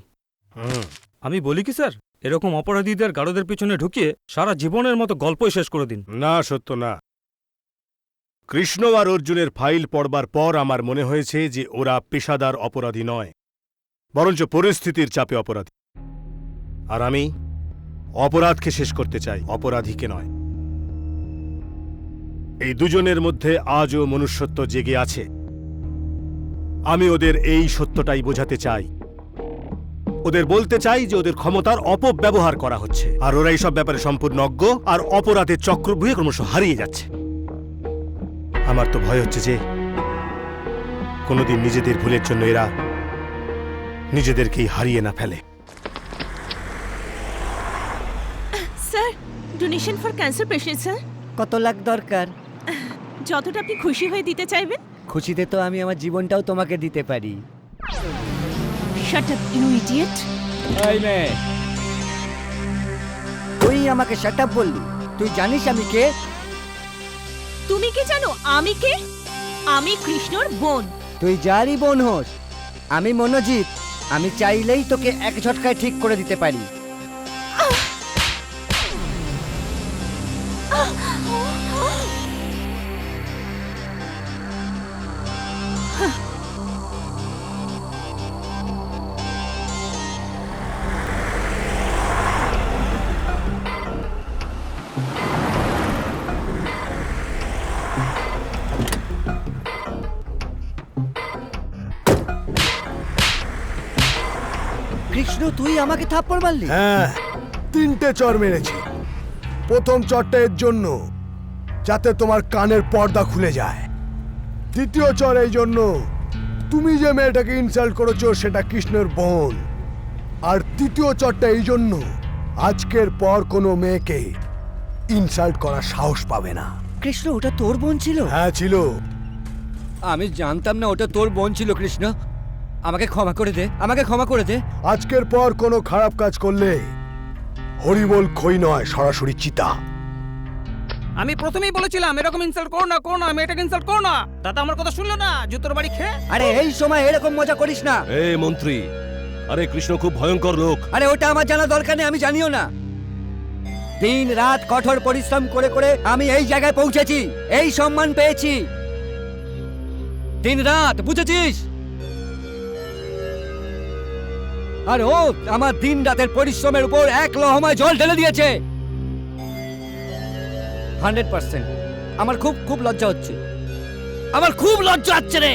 আমি বলি কি স্যার, এরকম অপরাধীদের গারদের পিছনে ঢুকিয়ে সারা জীবনের মতো গল্পই শেষ করে দিন। না সত্য না। কৃষ্ণ আর অর্জুনের ফাইল পড়বার পর আমার মনে হয়েছে যে ওরা পেশাদার অপরাধী নয়, বরঞ্চ পরিস্থিতির চাপে অপরাধী। আর আমি অপরাধকে শেষ করতে চাই, অপরাধীকে নয়। এই দুজনের মধ্যে আজও মনুষ্যত্ব জেগে আছে। আমি ওদের এই সত্যটাই বোঝাতে চাই। ওদের বলতে চাই যে ওদের ক্ষমতার অপব্যবহার করা হচ্ছে, আর ওরা এইসব ব্যাপারে সম্পূর্ণ অজ্ঞ, আর অপরাধের চক্রব্যূহে ক্রমশ হারিয়ে যাচ্ছে। আমার তো ভয় হচ্ছে যে কোনোদিন নিজেদের ভুলের জন্য এরা নিজেদেরকেই হারিয়ে না ফেলে। Sir, donation for cancer patient sir. কত লাখ দরকার? যতটা আপনি খুশি হয়ে দিতে চাইবেন। খুশিতে তো আমি আমার জীবনটাও তোমাকে দিতে পারি। Shut up you idiot. এই মেয়ে, তুই আমাকে শাট আপ বললি? তুই জানিস আমি কে? তুমি কি জানো আমি কে? আমি কৃষ্ণর বোন। তুই যারই বোন হোস, আমি মনোজিৎ। আমি চাইলেই তোকে এক ঝটকায় ঠিক করে দিতে পারি। কৃষ্ণ, তুই আমাকে থাপ্পড় মারলি? হ্যাঁ, 3টে চর মেরেছি। প্রথম চরটা এর জন্য যাতে তোমার কানের পর্দা খুলে যায়। দ্বিতীয় চর এই জন্য তুমি যে মেয়েটাকে ইনসাল্ট করেছো সেটা কৃষ্ণের বোন। আর তৃতীয় চরটা এই জন্য আজকের পর কোনো মেয়েকে ইনসাল্ট করার সাহস পাবে না। কৃষ্ণ, ওটা তোর বোন ছিল? হ্যাঁ ছিল। আমি জানতাম না ওটা তোর বোন ছিল। কৃষ্ণ, আমাকে ক্ষমা করে দে, আমাকে ক্ষমা করে দে। আজকের পর কোনো খারাপ কাজ করলে হরিবোল খই নয়, সরাসরি চিতা। আমি প্রথমেই বলেছিলাম এরকম ইনসাল্ট করো না, মেয়েটাকে ইনসাল্ট করো না। দাদা আমার কথা শুনলো না, জুতোর বাড়ি খেয়ে। আরে এই সময় এরকম মজা করিস না। এ মন্ত্রী, আরে কৃষ্ণ খুব ভয়ঙ্কর লোক। আরে ওটা আমার জানা দরকার নেই, আমি জানিও না। দিন রাত কঠোর পরিশ্রম করে করে আমি এই জায়গায় পৌঁছেছি, এই সম্মান পেয়েছি। দিন রাত, বুঝেছিস? আর ও আমার দিন রাতের পরিশ্রমের উপর এক লহমায় জল ঢেলে দিয়েছে। 100%। আমার খুব খুব লজ্জা হচ্ছে, আমার খুব লজ্জা হচ্ছে রে।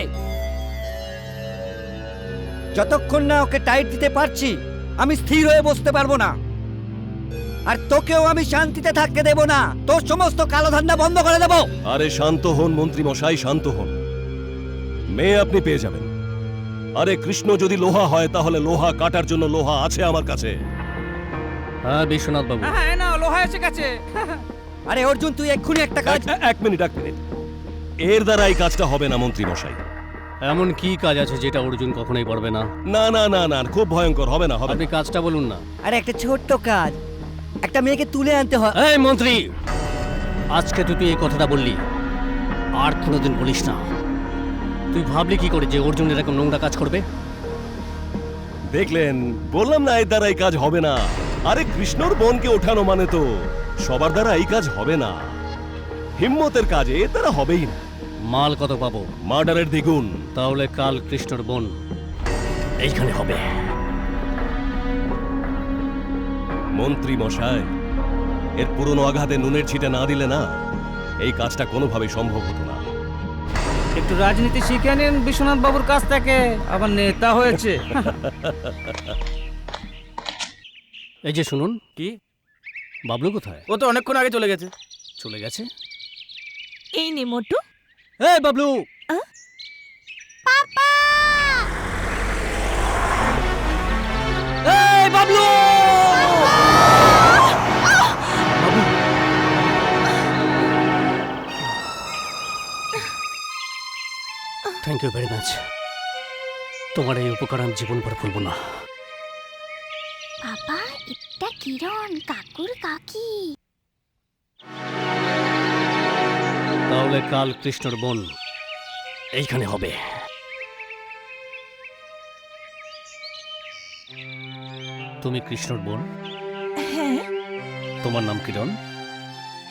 যতক্ষণ না ওকে টাইট দিতে পারছি আমি স্থির হয়ে বসতে পারবো না। আর তোকেও আমি শান্তিতে থাকতে দেব না। তোর সমস্ত কালো ধান্দা বন্ধ করে দেব। আরে শান্ত হন মন্ত্রী মশাই, শান্ত হন। মেয়ে আপনি পেয়ে যাবেন। আরে কৃষ্ণ যদি লোহা হয় তাহলে লোহা কাটার জন্য লোহা আছে আমার কাছে। হ্যাঁ বিশ্বনাথ বাবু। হ্যাঁ না, লোহা এসে গেছে। আরে অর্জুন, তুই এক্ষুনি একটা কাজ। এক মিনিট। এর দ্বারা এই কাজটা হবে না মন্ত্রী মশাই। এমন কি কাজ আছে যেটা অর্জুন কখনোই পারবে না? না না না না, খুব ভয়ঙ্কর, হবে না, হবে আপনি না। কাজটা বলুন না। আরে একটা ছোট্ট কাজ, একটা মেয়েকে তুলে আনতে হয়। এই মন্ত্রী, আজকে তুই এই কথাটা বললি, আর কোনোদিন বলিস না। তুই ভাবলি কি করে যে অর্জুন এরকম নোংরা কাজ করবে? দেখলেন, বললাম না এর দ্বারা এই কাজ হবে না। আরে কৃষ্ণর বোনকে ওঠানো মানে তো সবার দ্বারা এই কাজ হবে না। হিম্মতের কাজ এর দ্বারা হবেই না। মাল কত পাবো? মার্ডারের দ্বিগুণ। তাহলে কাল কৃষ্ণর বোন এইখানে হবে। মন্ত্রী মশাই, এর পুরনো আঘাতে নুনের ছিটে না দিলে না এই কাজটা কোনোভাবেই সম্ভব হতো না। একটু রাজনীতি শিখে নিন বিশ্বনাথ বাবুর কাছ থেকে, আবার নেতা হয়েছে। এই যে শুনুন। কি? বাবলু কোথায়? ও তো অনেকক্ষণ আগে চলে গেছে। চলে গেছে? এই নে মোটু। এই বাবলু। পাপা! এই Bablu! Thank you very much. তোমার এই উপকার আমি জীবনভর ভুলব না। বাবা, এটা কিরণ কাকুর কাকি। তাহলে কাল কৃষ্ণর বোন এইখানে হবে। তুমি কৃষ্ণর বোন? হ্যাঁ। তোমার নাম কিরণ?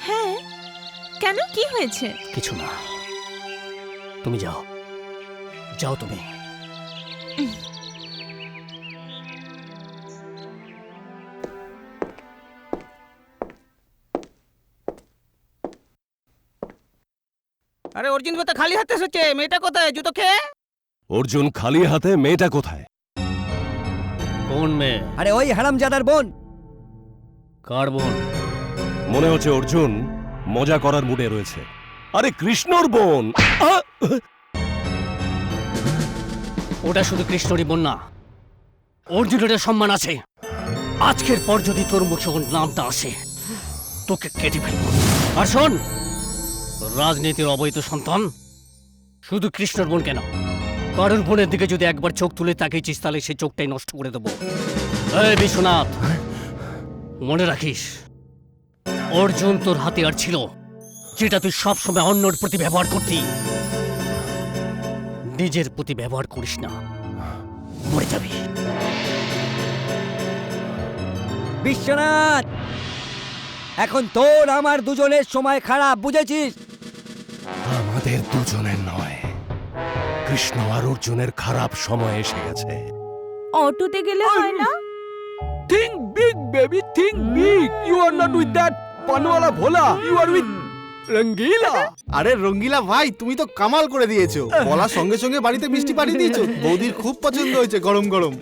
হ্যাঁ। কেন, কি হয়েছে? কিছু না, তুমি যাও, যাও তুমি। আরে অর্জুন তো খালি হাতে এসেছে, মেয়েটা কোথায়? জুতো খেয়ে। অর্জুন খালি হাতে, মেয়েটা কোথায়? কোন মেয়ে? আরে ওই হারামজাদার বোন। কার বোন? মনে হচ্ছে অর্জুন মজা করার মুডে রয়েছে। আরে কৃষ্ণর বোন। ওটা শুধু কৃষ্ণরই বোন না, অর্জুনের সম্মান আছে। আজকের পর যদি তোর মুখে ওর নামটা আসে, তোকে কেটে ফেলবো। আর শোন, রাজনীতির অবৈধ সন্তান শুধু কৃষ্ণর বোন কেন, কারোর বোনের দিকে যদি একবার চোখ তুলে তাকিয়েছিস তাহলে সেই চোখটাই নষ্ট করে দেবো। এই বিশ্বনাথ, মনে রাখিস, অর্জুন তোর হাতিয়ার ছিল, যেটা তুই সবসময় অন্যর প্রতি ব্যবহার করতি। নিজের প্রতি ব্যবহার করিস না, মরে যাবি। বিশ্বনাথ, এখন তোর আমার দুজনের সময় খারাপ, বুঝেছিস? আমাদের দুজনের নয়, কৃষ্ণ আর অর্জুনের খারাপ সময় এসে গেছে। অটোতে গেলে হয় না? Think big, baby. Think big. You are not with that panwala bhola. You are with রঙ্গিলা। আরে রঙ্গিলা ভাই, তুমি তো কামাল করে দিয়েছো। বলার সঙ্গে সঙ্গে বাড়িতে মিষ্টি পাঠিয়ে দিয়েছো। বৌদির খুব পছন্দ হয়েছে গরম গরম।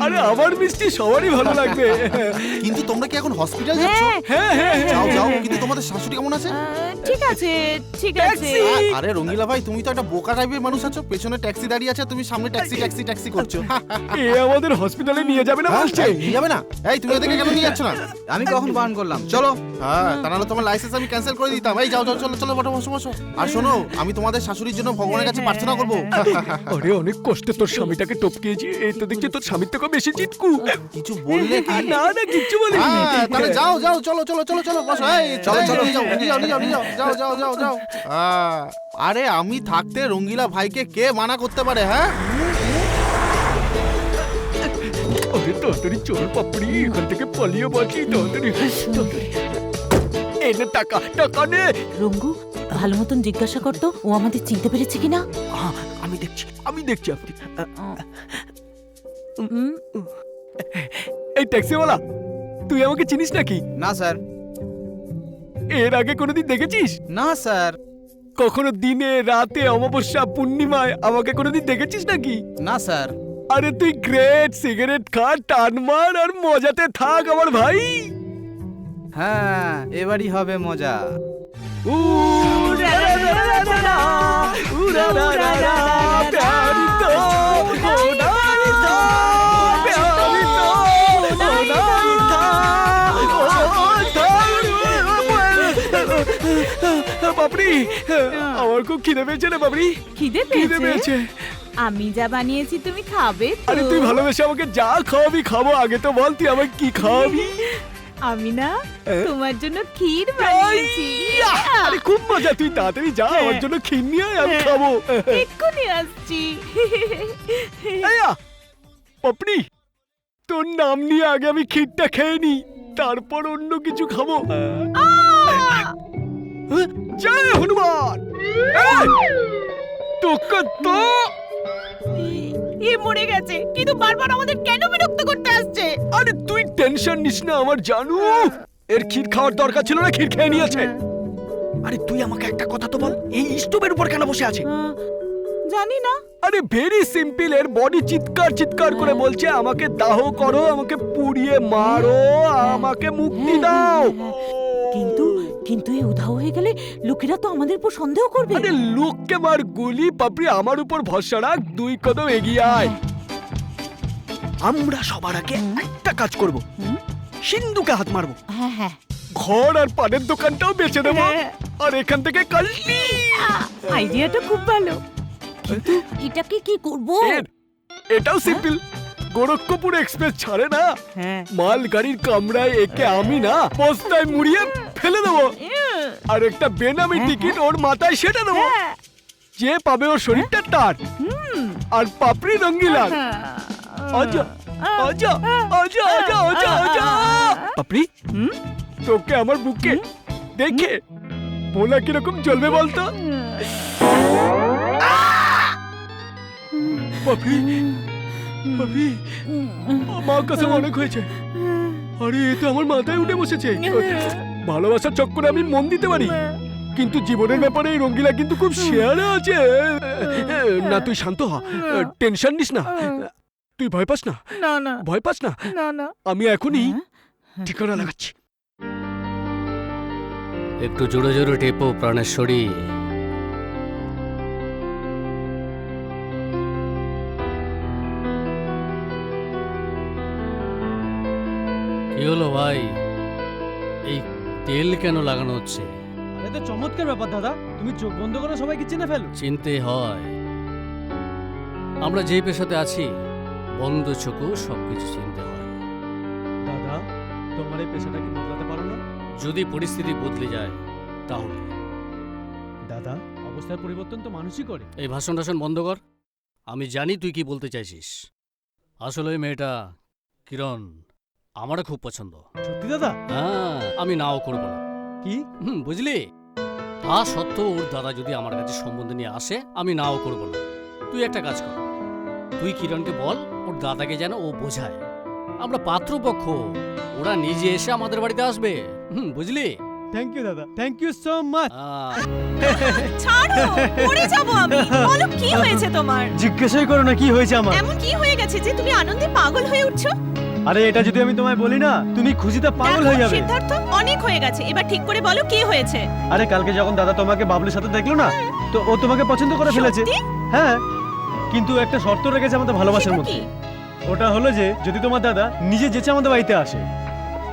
আরে আমার মিষ্টি সবারই ভালো লাগবে। কিন্তু তোমরা কি এখন হসপিটাল যাচ্ছ? হ্যাঁ হ্যাঁ যাও যাও, কিন্তু তোমাদের শাশুড়ি কেমন আছে? ঠিক আছে, ঠিক আছে। আরে রঙ্গিলা ভাই, তুমি তো একটা বোকা টাইপের মানুষ আছো। পেছনে ট্যাক্সি দাঁড়িয়ে আছে, তুমি সামনে ট্যাক্সি ট্যাক্সি ট্যাক্সি করছো। এ আমাদের হসপিটালে নিয়ে যাবে না বলছে। নিয়ে যাবে না? এই তুমি ওদেরকে কেন নিয়ে যাচ্ছ না? আমি কখন বারণ করলাম? চলো। হ্যাঁ, তা নাহলে তোমার লাইসেন্স আমি ক্যান্সেল করে দিতাম। এই যাও যাও, চলো চলো, বসো বসো। আর শোনো, আমি তোমাদের শাশুড়ির জন্য ভগবানের কাছে প্রার্থনা করবো। আরে অনেক কষ্টে তোর স্বামীটাকে টপকিয়েছি, এই তো দেখছি তোর স্বামীর থেকে বেশি চিটকু। কিছু বললে কি? না না, কিচ্ছু বলিনি। তাহলে যাও যাও, চলো চলো চলো চলো, বসো। এই চলো চলো, নিয়ে যাও নিয়ে যাও নিয়ে যাও নিয়ে যাও, যাও যাও যাও যাও। আরে আমি থাকতে রঙ্গিলা ভাইকে কে মানা করতে পারে? হ্যাঁ, আরে তাড়াতাড়ি চল পাপড়ি, এখান থেকে পালিয়ে বাঁচি তাড়াতাড়ি। এনে টাকা, টাকা নে। রঙ্গু, ভালো মতন জিজ্ঞাসা করতো ও আমাদের চিনতে পেরেছে কিনা। আমি দেখছি আপনি। এই ট্যাক্সিওয়ালা, তুই আমাকে চিনিস নাকি? না স্যার। এর আগে কোনোদিন দেখেছিস? না স্যার। কখনো দিনে, রাতে, অমাবস্যা, পূর্ণিমায় আমাকে কোনোদিন দেখেছিস নাকি? না স্যার। আরে তুই গ্রেট সিগারেট খা, টান মার আর মজাতে থাক আমার ভাই। হ্যাঁ, এবারই হবে মজা। বাপরি, আমার খুব খিদে পেয়েছে রে বাপরি। খিদে পেয়েছে? আমি যা বানিয়েছি তুমি খাবে তো? আরে তুই ভালোবেসে আমাকে যা খাওয়াবি খাবো, আগে তো বল তুই আমাকে কি খাওয়াবি। আমি না তোমার জন্য ক্ষীর বানিয়েছি। আরে খুব মজা, তুই তাড়াতাড়ি যা, আমার জন্য ক্ষীর নিয়ে আয়, আমি খাবো। এক্ষুনি আসছি। পাপড়ি, তোর নাম নিয়ে আগে আমি ক্ষীরটা খেয়ে নি, তারপর অন্য কিছু খাবো। জয় হনুমান। তোকে তো এ মরে গেছে, কিন্তু বারবার আমাদের কেন বিরক্ত করতে আসছে? আরে তুই টেনশন নিস না আমার জানু, এর ক্ষীর খাওয়ার দরকার ছিল না, ক্ষীর খেয়ে নিয়েছে। আরে তুই আমাকে একটা কথা তো বল, এই স্টোভের উপর কেন বসে আছে? জানি না। আরে ভেরি সিম্পল, এর বডি চিৎকার চিৎকার করে বলছে আমাকে দাহ করো, আমাকে পুড়িয়ে মারো, আমাকে মুক্তি দাও। কিন্তু এই উধাও হয়ে গেলে লোকেরা তো আমাদের উপর সন্দেহ করবে। আরে লোককে মার গুলি, পাপড়ি আমার উপর ভরসা রাখ, 2 কদম এগিয়ে আয়। আমরা সবার আগে একটা কাজ করব, সিন্ধুকে হাত মারবো। হ্যাঁ, ঘর আর পানের দোকানটাও বেচে দেবো, আর এখান থেকে কাললি। আইডিয়াটা খুব ভালো, কিন্তু এটাকে কি করব? এটাও সিম্পল, গোরক্ষপুর এক্সপ্রেস ছাড়ে না, মাল গাড়ির কামরায় একে আমি না বস্তায় মুড়িয়ে ফেলে দেবো, আর একটা বেনামি টিকিট ওর মাথায় সেটা দেবো। যে পাবে ওর শরীরটা তার, আর পাপড়ি রঙ্গিলা। আজা আজা আজা আজা আজা আজা। পাপড়ি, তোকে আমার বুকে দেখে ভোলা কিরকম জ্বলবে বলতো? পাপড়ি, পাপড়ি, আমার কাছে অনেক হয়েছে। আরে এ তো আমার মাথায় উঠে বসেছে। ভালোবাসার চক্করে আমি মন দিতে পারি, কিন্তু জীবনের ব্যাপারে এই রঙ্গিলা কিন্তু খুব শেয়ারে আছে। না তুই শান্ত হ, টেনশন নিস না। তুই ভয় পাস না, না না ভয় পাস না, না না আমি এখনই ঠিকানা লাগাচ্ছি। একটু জোরে জোরে টেপো প্রাণেশ্বরী। কি হলো ভাই, এই তেল কেন লাগানো হচ্ছে? আরে তো চমৎকার ব্যাপার দাদা, তুমি চোখ বন্ধ করে সবাইকে চিনে ফেলো। চিনতে হয়, আমরা যেই পেশাতে আছি বন্ধ চোখও সবকিছু চিনতে হয়। দাদা, তোমার এই পেশাটা কি বদলাতে পারো না? যদি পরিস্থিতি বদলে যায় তাহলে। দাদা, অবস্থার পরিবর্তন তো মানুষই করে। এই ভাষণ টাষণ বন্ধ কর, আমি জানি তুই কি বলতে চাইছিস। আসলে ওই মেয়েটা কিরণ আমারও খুব পছন্দ। সত্যি দাদা? হ্যাঁ, আমি নাও করব না। কি? বুঝলি, তা সত্ত্বেও ওর দাদা যদি আমার কাছে সম্বন্ধ নিয়ে আসে আমি নাও করব না। তুই একটা কাজ কর, তুই কিরণকে বল ওর দাদাকে যেন ও বোঝায় আমরা পাত্রপক্ষ, ওরা নিজে এসে আমাদের বাড়িতে আসবে। বুঝলি? থ্যাংক ইউ দাদা, থ্যাংক ইউ সো মাচ। ছাড়ো, পড়ে যাবো আমি। বলো কি হয়েছে তোমার? জিজ্ঞাসাই করো না কি হয়েছে আমার। এমন কি হয়ে গেছে যে তুমি আনন্দে পাগল হয়ে উঠছো? আরে এটা যদি আমি তোমায় বলি না, তুমি খুশিতে পাগল হয়ে যাবে। সিদ্ধার্থ, অনেক হয়ে গেছে, এবার ঠিক করে বলো কি হয়েছে। আরে কালকে যখন দাদা তোমাকে বাবলুর সাথে দেখলো না, তো ও তোমাকে পছন্দ করে ফেলেছে। হ্যাঁ, কিন্তু একটা শর্ত রেখেছে আমাদের ভালোবাসার মধ্যে। ওটা হলো যে যদি তোমার দাদা নিজে যেচে আমাদের বাড়িতে আসে।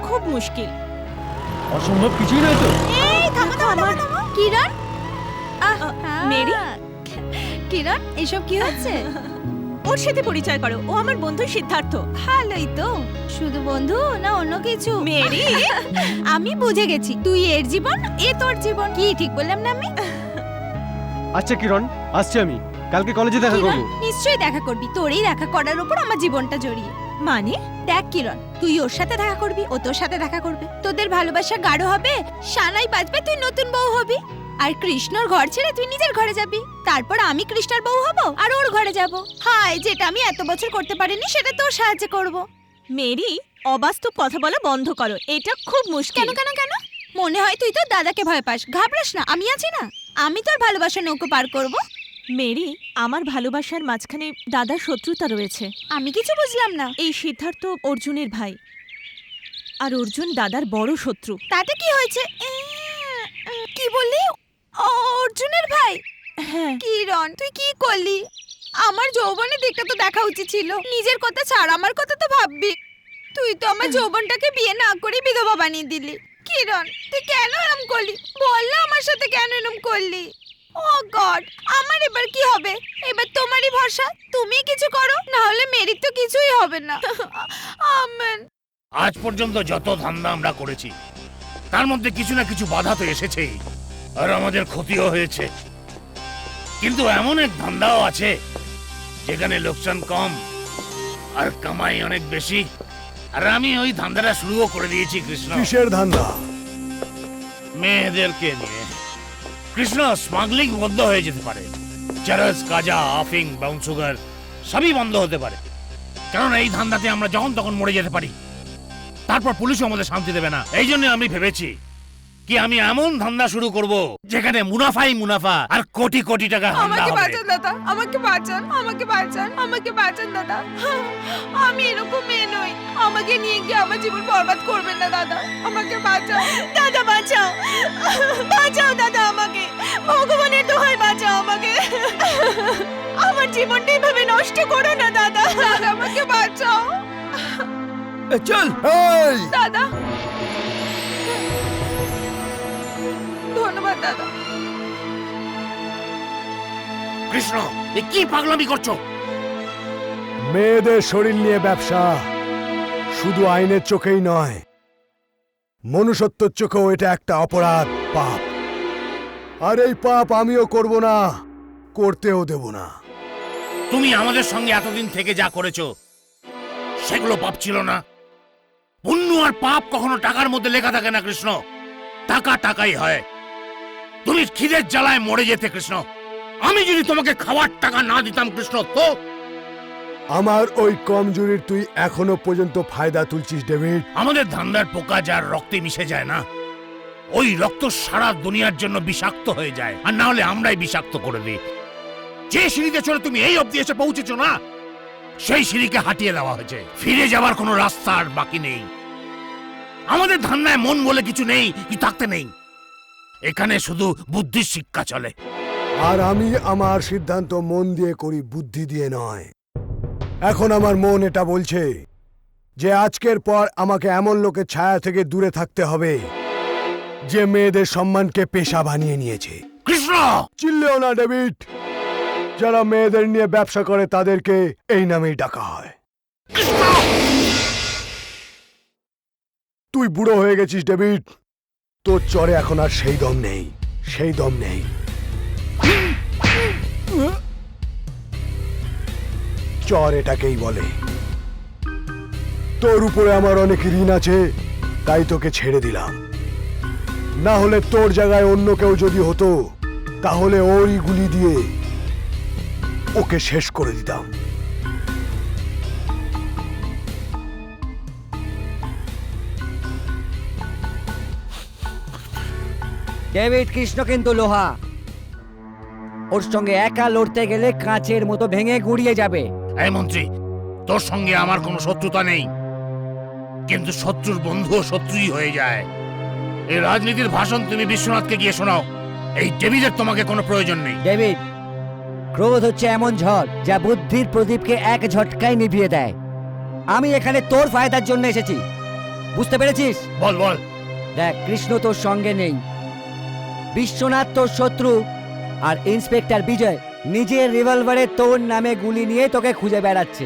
খুব মুশকিল। অসম্ভব কিছুই নয় তো। এই থামো থামো থামো। কিরণ, মেরি, কিরণ, এসব কি হচ্ছে? ওর সাথে পরিচয় করো, ও আমার বন্ধু সিদ্ধার্থ। ভালোই তো, শুধু বন্ধু না অন্য কিছু? মেরি, আমি বুঝে গেছি, তুই এর জীবন, এ তোর জীবন। কি ঠিক বললাম না আমি? আচ্ছা কিরণ, আসছি আমি, কালকে কলেজে দেখা করব। নিশ্চয়ই দেখা করবি, তোরই দেখা করার উপর আমার জীবনটা জড়িয়ে। মানে? দেখ কিরণ, তুই ওর সাথে দেখা করবি, ও তোর সাথে দেখা করবে, তোদের ভালোবাসা গাঢ় হবে, সানাই বাজবে, তুই নতুন বউ হবি। আর কৃষ্ণর ঘর ছেড়ে তুই নিজের ঘরে যাবি, তারপর আমি কৃষ্ণার বউ হব আর ওর ঘরে যাব। হায়, যেটা আমি এত বছর করতে পারিনি সেটা তোর সাহায্য করব। মেরি, অবাস্তব কথা বলা বন্ধ করো, এটা খুব মুশকিল। কেন কেন কেন? মনে হয় তুই তোর দাদাকে ভয় পাস। ঘাবড়াস না, আমি আছি না, আমি তোর ভালোবাসা নৌকো পার করব। মেরি, আমার ভালোবাসার মাঝখানে দাদার শত্রুতা রয়েছে। আমি কিছু বুঝলাম না। এই সিদ্ধার্থ অর্জুনের ভাই, আর অর্জুন দাদার বড় শত্রু। তাতে কি হয়েছে? কি বললি? অর্জুনের ভাই? হ্যাঁ। কিরণ, তুই কি করলি? আমার যৌবনের দিকটা তো দেখা উচিত ছিল। নিজের কথা ছাড়, আমার কথা তো ভাববি। তুই তো আমার যৌবনটাকে বিয়ে না করে বিধবা বানিয়ে দিলি। কিরণ, তুই কেন এরম করলি? বল না আমার সাথে কেন এরম করলি? ও গড, আমার এবার কি হবে? এবার তোমারই ভরসা, তুমি কিছু করো, না হলে মেরির তো কিছুই হবে না। আমেন। আজ পর্যন্ত যত ধান্দা আমরা করেছি তার মধ্যে কিছু না কিছু বাধা তো এসেছেই, আর আমাদের ক্ষতিও হয়েছে। কিন্তু এমন এক ধান্দাও আছে যেখানে লোকসান কম আর কামাই অনেক বেশি, আর আমি ওই ধান্দাটা শুরুও করে দিয়েছি। কৃষ্ণ, কিসের ধান্দা? মেয়েদেরকে নিয়ে। কৃষ্ণ, স্মাগলিং বন্ধ হয়ে যেতে পারে, চারস, গাঁজা, আফিং, ব্রাউন সুগার সবই বন্ধ হতে পারে, কারণ এই ধান্দাতে আমরা যখন তখন মরে যেতে পারি, তারপর পুলিশও আমাদের শান্তি দেবে না। এই জন্য আমি ভেবেছি কি আমি এমন ধান্দা শুরু করব যেখানে মুনাফাই মুনাফা আর কোটি কোটি টাকা ধান্দা আমাকে হবে। বাঁচান দাদা, আমাকে বাঁচান, আমাকে বাঁচান, আমাকে বাঁচান দাদা। আমি এরকম মেয়ে নই, আমাকে নিয়ে গিয়ে আমার জীবন বরবাদ করবেন না দাদা, আমাকে বাঁচাও দাদা, বাঁচাও, বাঁচাও দাদা, আমাকে ভগবানের দোহাই বাঁচাও আমাকে। আমার জীবনটা এভাবে নষ্ট করো না দাদা, দাদা আমাকে বাঁচাও। চল দাদা, ধন্যবাদ দাদা। কৃষ্ণ, এ কি পাগলামি করছো? মেয়েদের শরীর নিয়ে ব্যবসা শুধু আইনের চোখেই নয়, মনুষ্যত্বের চোখেও এটা একটা অপরাধ, পাপ। আর এই পাপ আমিও করব না, করতেও দেব না। তুমি আমাদের সঙ্গে এতদিন থেকে যা করেছো সেগুলো পাপ ছিল না? পুণ্য আর পাপ কখনো টাকার মধ্যে লেখা থাকে না কৃষ্ণ, টাকা টাকাই হয়। তুমি খিদের জ্বালায় মরে যেতে কৃষ্ণ, আমি যদি তোমাকে খাওয়ার টাকা না দিতাম কৃষ্ণ, তো আমার ওই কমজোরির তুই এখনো পর্যন্ত ফায়দা তুলছিস ডেভিড। আমাদের ধান্দার পোকা যার রক্তে মিশে যায় না, ওই রক্ত সারা দুনিয়ার জন্য বিষাক্ত হয়ে যায়, আর না হলে আমরাই বিষাক্ত করে দিই। যে সিঁড়িতে চড়ে তুমি এই অবধি এসে পৌঁছেছো না, সেই সিঁড়িকে হাটিয়ে দেওয়া হয়েছে। ফিরে যাবার কোনো রাস্তা আর বাকি নেই। আমাদের ধান্নায় মন বলে কিছু নেই, কি থাকতে নেই। এখানে শুধু বুদ্ধির শিক্ষা চলে। আর আমি আমার সিদ্ধান্ত মন দিয়ে করি, বুদ্ধি দিয়ে নয়। এখন আমার মন এটা বলছে যে আজকের পর আমাকে এমন লোকের ছায়া থেকে দূরে থাকতে হবে যে মেয়েদের সম্মানকে পেশা বানিয়ে নিয়েছে। কৃষ্ণ! চিল্লেও না ডেভিড। যারা মেয়েদের নিয়ে ব্যবসা করে তাদেরকে এই নামেই ডাকা হয়। তুই বুড়ো হয়ে গেছিস ডেভিড। তোর চরে এখন আর সেই দম নেই, সেই দম নেই। চর এটাকেই বলে। তোর উপরে আমার অনেক ঋণ আছে, তাই তোকে ছেড়ে দিলাম। না হলে তোর জায়গায় অন্য কেউ যদি হতো তাহলে ওরই গুলি দিয়ে ওকে শেষ করে দিতাম। ডেভিড কৃষ্ণ কিন্তু লোহা। ওর সঙ্গে একা লড়তে গেলে কাঁচের মতো ভেঙে গুড়িয়ে যাবে। এই মন্ত্রী, তোর সঙ্গে আমার কোনো শত্রুতা নেই, কিন্তু শত্রুর বন্ধুও শত্রুই হয়ে যায়। এই রাজনীতির ভাষণ তুমি বিশ্বনাথকে গিয়ে শোনাও। এই ডেভিডের তোমাকে কোনো প্রয়োজন নেই। ডেভিড, ক্রোধ হচ্ছে এমন ঝড় যা বুদ্ধির প্রদীপকে এক ঝটকায় নিভিয়ে দেয়। আমি এখানে তোর ফায়দার জন্য এসেছি, বুঝতে পেরেছিস? বল বল। দেখ, কৃষ্ণ তোর সঙ্গে নেই, বিশ্বনাথ তোর শত্রু, আর ইন্সপেক্টর বিজয় নিজের রিভলভারে তোর নামে গুলি নিয়ে তোকে খুঁজে বেড়াচ্ছে।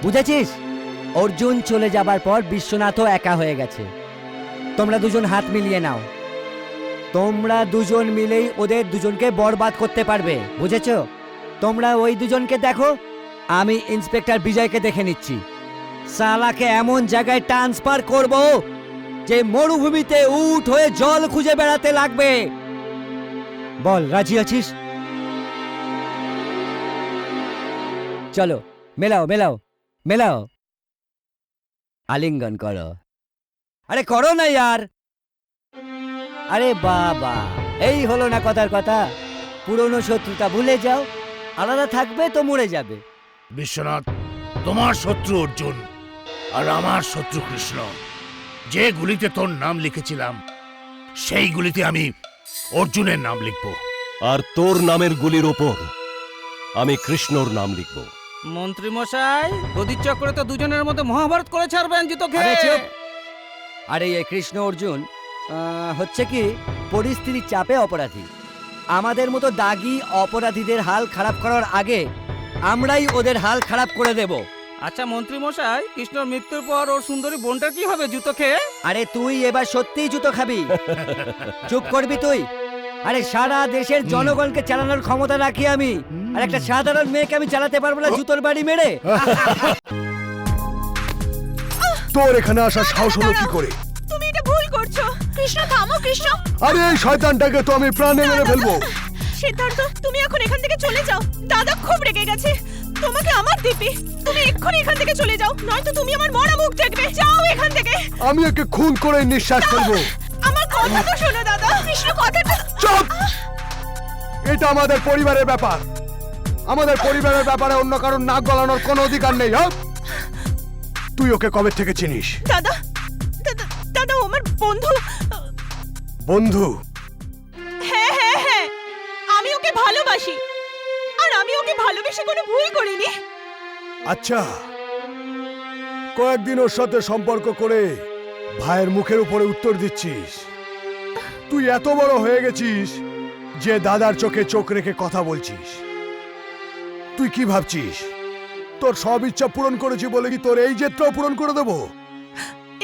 বুঝেছিস? অর্জুন চলে যাবার পর বিশ্বনাথও একা হয়ে গেছে। তোমরা দুজন হাত মিলিয়ে নাও। তোমরা দুজন মিলেই ওদের দুজনকে বরবাদ করতে পারবে, বুঝেছো? তোমরা ওই দুজনকে দেখো, আমি ইন্সপেক্টর বিজয়কে দেখে নিচ্ছি। সালাকে এমন জায়গায় ট্রান্সফার করব যে মরুভূমিতে উট হয়ে জল খুঁজে বেড়াতে লাগবে। বল, রাজি আছিস? চলো, মেলাও মেলাও মেলাও, আলিঙ্গন করো। আরে করো না ইয়ার। আরে বাবা, এই হলো না কথার কথা। পুরনো শত্রুতা ভুলে যাও, আলাদা থাকবে তো মরে যাবে। বিশ্বনাথ, তোমার শত্রু অর্জুন আর আমার শত্রু কৃষ্ণ। যে গুলিতে তোর নাম লিখেছিলাম সেই গুলিতে আমি অর্জুনের নাম লিখব। আর তোর নামের গুলির ওপর আমি কৃষ্ণর নাম লিখব। মন্ত্রী মশাই, গদির চক্রে তো দুজনের মধ্যে মহাভারত করে ছাড়বেন জুতো আরে খেয়ে। চুপ। আরে এই কৃষ্ণ অর্জুন হচ্ছে কি পরিস্থিতির চাপে অপরাধী। আমাদের মতো দাগি অপরাধীদের হাল খারাপ করার আগে আমরাই ওদের হাল খারাপ করে দেব। আচ্ছা মন্ত্রী মশাই, কৃষ্ণর মৃত্যুর পর ওর সুন্দরী বোনটার কি হবে জুতো খেয়ে? আরে তুই এবার সত্যিই জুতো খাবি। চুপ করবি তুই? আরে সারা দেশের জনগণকে চালানোর ক্ষমতা রাখি আমি, আর একটা সাধারণ মেয়েকে আমি চালাতে পারবো না জুতোর বাড়ি মেরে? তোর এখানে আসার সাহস হলো কি করে? তুমি এটা ভুল করছো। কৃষ্ণ থামো, কৃষ্ণ। আরে এই শয়তানটাকে তো আমি প্রাণে মেরে ফেলবো। সিদ্ধার্থ, তুমি এখন এখান থেকে চলে যাও। দাদা খুব রেগে গেছে। তোমাকে আমার দিবি। তুমি এক্ষুনি এখান থেকে চলে যাও, নয়তো তুমি আমার মরা মুখ দেখবে। যাও এখান থেকে। আমি একে খুন করে নিঃশ্বাস ফেলবো। আমার কথা তো শোনো দাদা। কৃষ্ণ, কথাটা। চুপ! এটা আমাদের পরিবারের ব্যাপার। আমাদের পরিবারের ব্যাপারে অন্য কারোর নাক গলানোর কোনো অধিকার নেই। হ্যাঁ, তুই ওকে কবে থেকে চিনিস? দাদা, দাদা, দাদা, ও আমার বন্ধু। বন্ধু? হ্যাঁ হ্যাঁ হ্যাঁ, আমি ওকে ভালোবাসি, আর আমি ওকে ভালোবেসে কোনো ভুল করিনি। আচ্ছা, কয়েকদিন ওর সাথে সম্পর্ক করে ভাইয়ের মুখের উপরে উত্তর দিচ্ছিস। তুই এত বড় হয়ে গেছিস যে দাদার চোখে চোখ রেখে কথা বলছিস। তুই কি ভাবছিস তোর সব ইচ্ছা পূরণ করেছি বলে কি তোর এই জেদটাও পূরণ করে দেবো?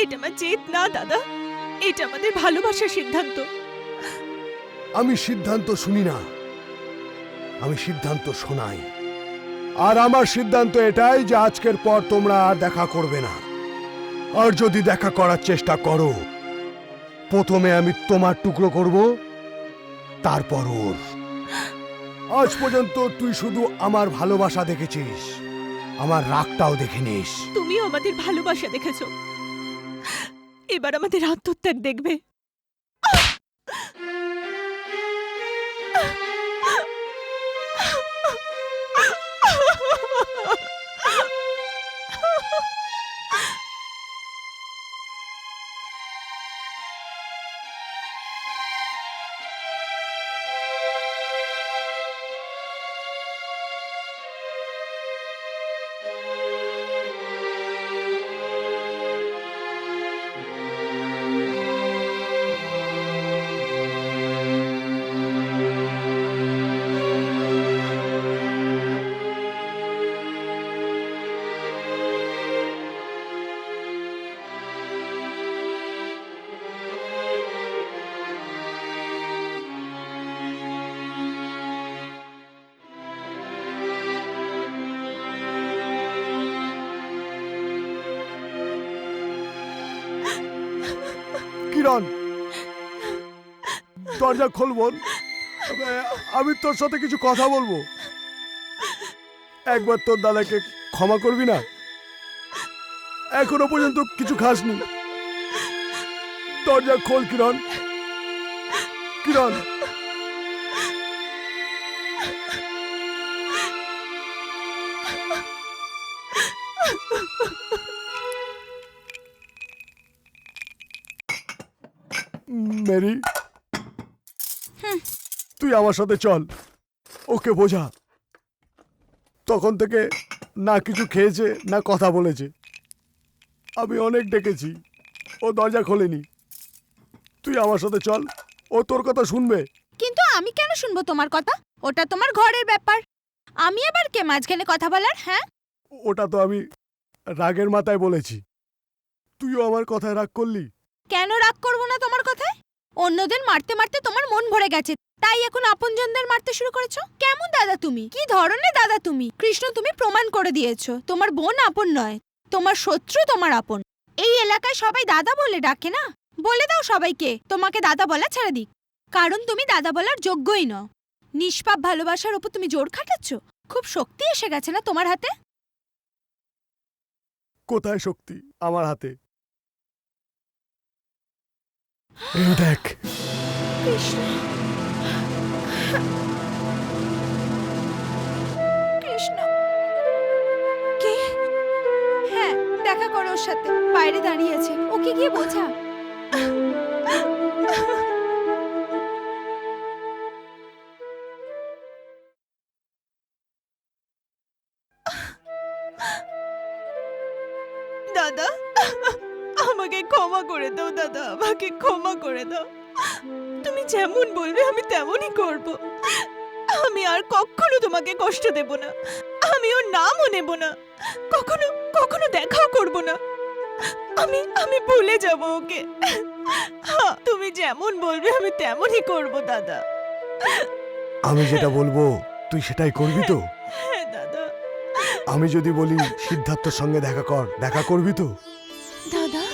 এটা আমার জেদ না দাদা, এটা আমাদের ভালোবাসার সিদ্ধান্ত। আমি সিদ্ধান্ত শুনি না, আমি সিদ্ধান্ত শোনাই। আর আমার সিদ্ধান্ত এটাই যে আজকের পর তোমরা আর দেখা করবে না। আর যদি দেখা করার চেষ্টা করো, প্রথমে আমি তোমার টুকরো করব, তারপর ওর। আজ পর্যন্ত তুই শুধু আমার ভালোবাসা দেখেছিস, আমার রাগটাও দেখে নিস। তুমিও আমাদের ভালোবাসা দেখেছো, এবার আমাদের আত্মত্যাগ দেখবে। কিরণ, দরজা খোল বোন। আমি তোর সাথে কিছু কথা বলবো। একবার তোর দাদাকে ক্ষমা করবি না? এখনো পর্যন্ত কিছু খাসনি। দরজা খোল কিরণ, কিরণ। মেরি, তুই আমার সাথে চল, ওকে বোঝা। তখন থেকে না কিছু খেয়েছে না কথা বলেছে। আমি অনেক ডেকেছি, ও দরজা খোলেনি। তুই আমার সাথে চল, ও তোর কথা শুনবে। কিন্তু আমি কেন শুনবো তোমার কথা? ওটা তোমার ঘরের ব্যাপার। আমি আবার কে মাঝখানে কথা বলার? হ্যাঁ, ওটা তো আমি রাগের মাথায় বলেছি, তুইও আমার কথায় রাগ করলি। কেন রাগ করবো না তোমার কথায়? অন্যদের মারতে মারতে তোমার মন ভরে গেছে, তাই এখন আপনজনদের মারতে শুরু করেছো। কেমন দাদা তুমি? কি ধরনের দাদা তুমি? কৃষ্ণ, তুমি প্রমাণ করে দিয়েছো তোমার বোন আপন নয়, তোমার শত্রু তোমার আপন। এই এলাকায় সবাই দাদা বলে ডাকে না? বলে দাও সবাইকে তোমাকে দাদা বলা ছেড়ে দিক, কারণ তুমি দাদা বলার যোগ্যই নও। নিষ্পাপ ভালোবাসার উপর তুমি জোর খাটাচ্ছ। খুব শক্তি এসে গেছে না তোমার হাতে? কোথায় শক্তি আমার হাতে? এই দেখ। কৃষ্ণ, কৃষ্ণ কে? হ্যাঁ, দেখা করো ওর সাথে, বাইরে দাঁড়িয়ে আছে, ওকে গিয়ে বোঝা। দাদা, আমাকে ক্ষমা করে দাও দাদা, আমাকে ক্ষমা করে দাও। তুমি যেমন বলবে আমি তেমনই করব। আমি আর কখনো তোমাকে কষ্ট দেব না, আমি ওর নামও নেব না, কখনো কখনো দেখাও করব না। আমি ভুলে যাব ওকে। হ্যাঁ, তুমি যেমন বলবে আমি তেমনই করব দাদা। আমি যেটা বলবো তুই সেটাই করবি তো? হ্যাঁ দাদা। আমি যদি বলি সিদ্ধার্থর সঙ্গে দেখা কর, দেখা করবি তো? দাদা,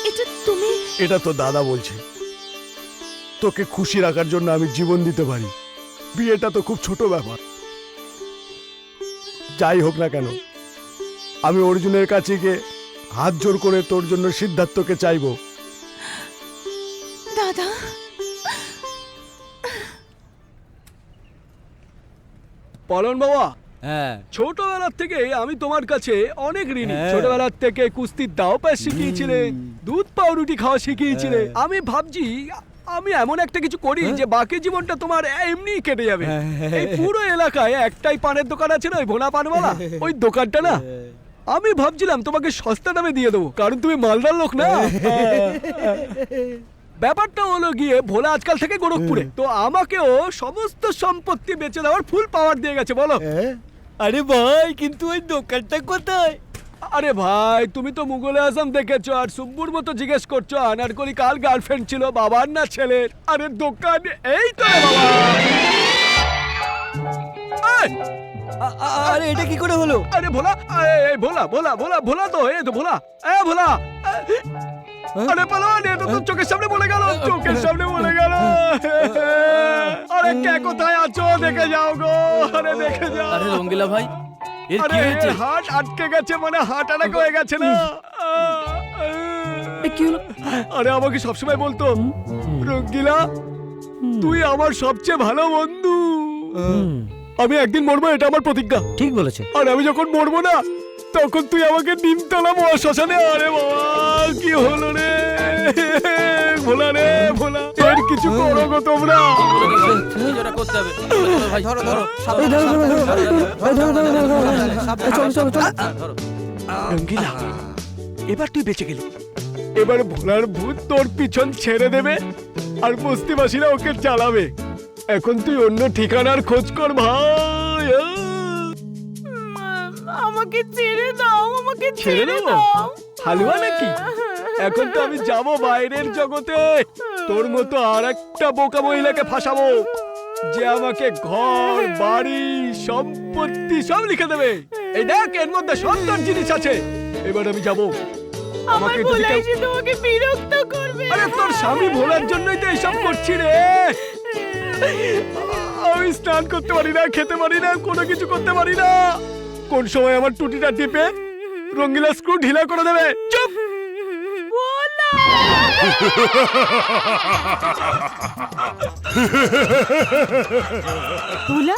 এটা তুমি? এটা তো দাদা বলছে। তোকে খুশি রাখার জন্য আমি জীবন দিতে পারি। বিয়েটা তো খুব ছোট ব্যাপার। যাই হোক না কেন, আমি অর্জুনের কাছে গিয়ে হাত জোর করে তোর জন্য সিদ্ধার্থকে চাইবো। দাদা, পলন বাবা, হ্যাঁ, ছোটবেলার থেকে আমি তোমার কাছে অনেক ঋণী। হ্যাঁ। ছোটবেলার থেকে কুস্তির দাও পাশ শিখিয়েছিলে, দুধ পাউরুটি খাওয়া শিখিয়েছিলে। আমি ভাবছি আমি এমন একটা কিছু করি যে বাকি জীবনটা তোমার এমনি কেটে যাবে। এই পুরো এলাকায় একটাই পানের দোকান আছে না, ওই ভোনা পানওয়ালা, ওই দোকানটা না আমি ভাবছিলাম তোমাকে সস্তা দামে দিয়ে দেবো, কারণ তুমি মালদার লোক না। ব্যাপারটা হলো গিয়ে ভোলা আজকাল থেকে গোরখপুরে, তো আমাকেও সমস্ত সম্পত্তি বেচে দেওয়ার ফুল পাওয়ার দিয়ে গেছে। বলো। আরে ভাই, কিন্তু ওই দোকানটা কোথায়? আরে ভাই, তুমি তো মুঘলে আজম দেখেছো আর সুব্বুর মতো জিজ্ঞেস করছো আনারকলি কার গার্লফ্রেন্ড ছিল, বাবার না ছেলের? আরে দোকান এই তো রে বাবা। এই! আরে এটা কি করে হলো? আরে ভোলা, এই ভোলা ভোলা ভোলা ভোলা তো, এই তো ভোলা, ভোলা। আরে পালান, এটা তো চোখের সামনে বলে গেল, চোখের সামনে বলে গেল। আরে কে কোথায় আছো দেখে যাও গো, আরে দেখে যাও। আরে রঙ্গিলা ভাই, এর কি আরে হয়েছে? হার্ট আটকে গেছে, মানে হার্ট অ্যাটাক হয়ে গেছে না। কি হলো? আরে আমাকে সবসময় বলতো, রঙ্গিলা তুই আমার সবচেয়ে ভালো বন্ধু। আমি একদিন মরবো, এটা আমার প্রতিজ্ঞা। ঠিক বলেছে। আর আমি যখন মরবো না, তখন তুই আমাকে নিমতলা মহাশ্মশানে। আরে বাবা, কি হলো রে ভোলা রে ভোলা, এর কিছু করো গো তোমরা। নিজেরা করতে হবে। ভাই ধরো ধরো রঙ্গিলা, এবার তুই বেঁচে গেলি। এবার ভোলার ভূত তোর পিছন ছেড়ে দেবে আর বস্তিবাসীরা ওকে জ্বালাবে। এখন তুই অন্য ঠিকানার খোঁজ কর ভাই। আমাকে ছেড়ে দাও, আমাকে ছেড়ে ছেড়ে দেবো? দাও। হালুয়া নাকি? এখন তো আমি যাব বাইরের জগতে, তোর মতো আর একটা বোকা মহিলাকে ফাঁসাবো যে আমাকে ঘর বাড়ি সম্পত্তি সব লিখে দেবে। এই দেখ, এর মধ্যে সুন্দর জিনিস আছে। এবার আমি যাব। আমার ভোলাই যে তোমাকে বিরক্ত করবে। আরে তোর স্বামী ভোলার জন্যই তো এসব করছি রে। আমি স্নান করতে পারি না, খেতে পারি না, কোনো কিছু করতে পারি না। কোন সময় আমার টুটিটা টিপে রঙ্গিলা স্ক্রু ঢিলা করে দেবে। চুপ। ভোলা,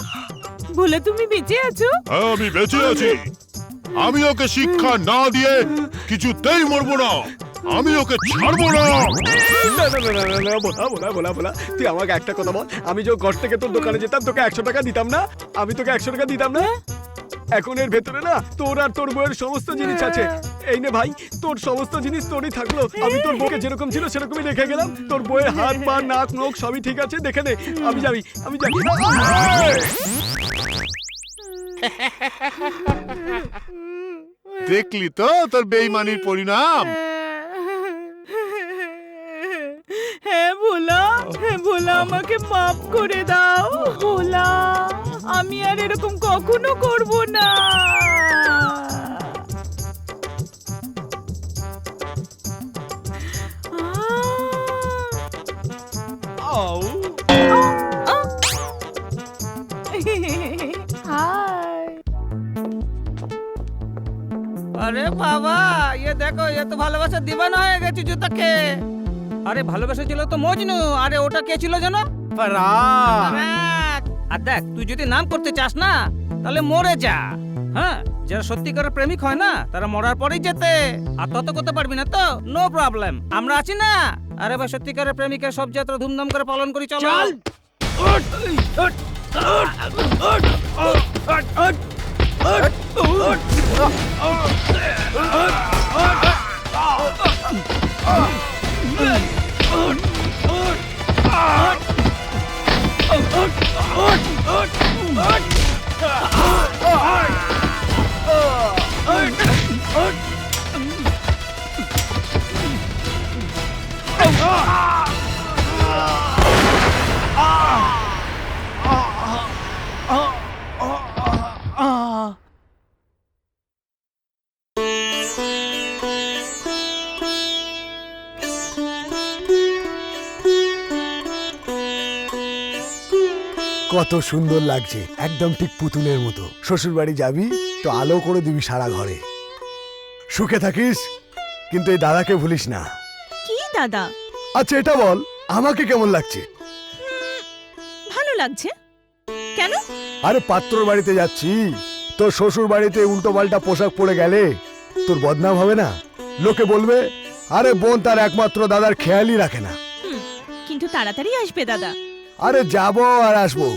ভোলা তুমি বেঁচে আছো? হ্যাঁ, আমি বেঁচে আছি। আমি ওকে শিক্ষা না দিয়ে কিছুতেই মরবো না। আমি ওকে ছাড়বো না। বলা তুই আমাকে একটা কথা বল, আমি যে ঘর থেকে তোর দোকানে যেতাম তোকে 100 টাকা দিতাম না? আমি তোকে 100 টাকা দিতাম না? এখন এর ভেতরে না তোর আর তোর বউয়ের সমস্ত জিনিস আছে। এই নে ভাই, তোর সমস্ত জিনিস তোরই থাকলো। আমি তোর বউকে যেরকম ছিল সেরকমই রেখে গেলাম। তোর বউয়ের হাত পা নাক নখ সবই ঠিক আছে, দেখে নে। আমি যাবি। দেখলি তো তোর বেইমানির পরিণাম। হ্যাঁ ভোলা, হ্যাঁ ভোলা, আমাকে মাফ করে দাও ভোলা। আমি আর এরকম কখনো করব না। আরে বাবা, ये देखो, ये तो ভালোবাসা দিবানা হয়ে গেছে জুতাকে। আরে ভালোবাসা ছিল তো মজনু, আরে ওটা কে ছিল জানো? ফারাক। আর দেখ, তুই যদি নাম করতে চাস না তাহলে মরে যা। হ্যাঁ, যারা সত্যিকারের প্রেমিক হয় না তারা মরার পরেই যেতে। আর তত করতে পারবি না তো নো প্রবলেম, আমরা আছি না। আরে ভাই, সত্যিকারের প্রেমিকের সব যাত্রা ধুমধাম করে পালন করি, চল। কত সুন্দর লাগছে, একদম ঠিক পুতুলের মতো। শ্বশুর বাড়ি যাবি তো আলো করে দিবি সারা ঘরে। সুখে থাকিস, কিন্তু এই দাদাকে ভুলিস না। কি দাদা? আচ্ছা এটা বল, আমাকে কেমন লাগছে? ভালো লাগছে। কেন? আরে পাত্রর বাড়িতে যাচ্ছি, তোর শ্বশুর বাড়িতে উল্টো পাল্টা পোশাক পরে গেলে তোর বদনাম হবে না? লোকে বলবে আরে বোন তার একমাত্র দাদার খেয়ালই রাখে না। কিন্তু তাড়াতাড়ি আসবে দাদা। আরে যাবো আর আসবো,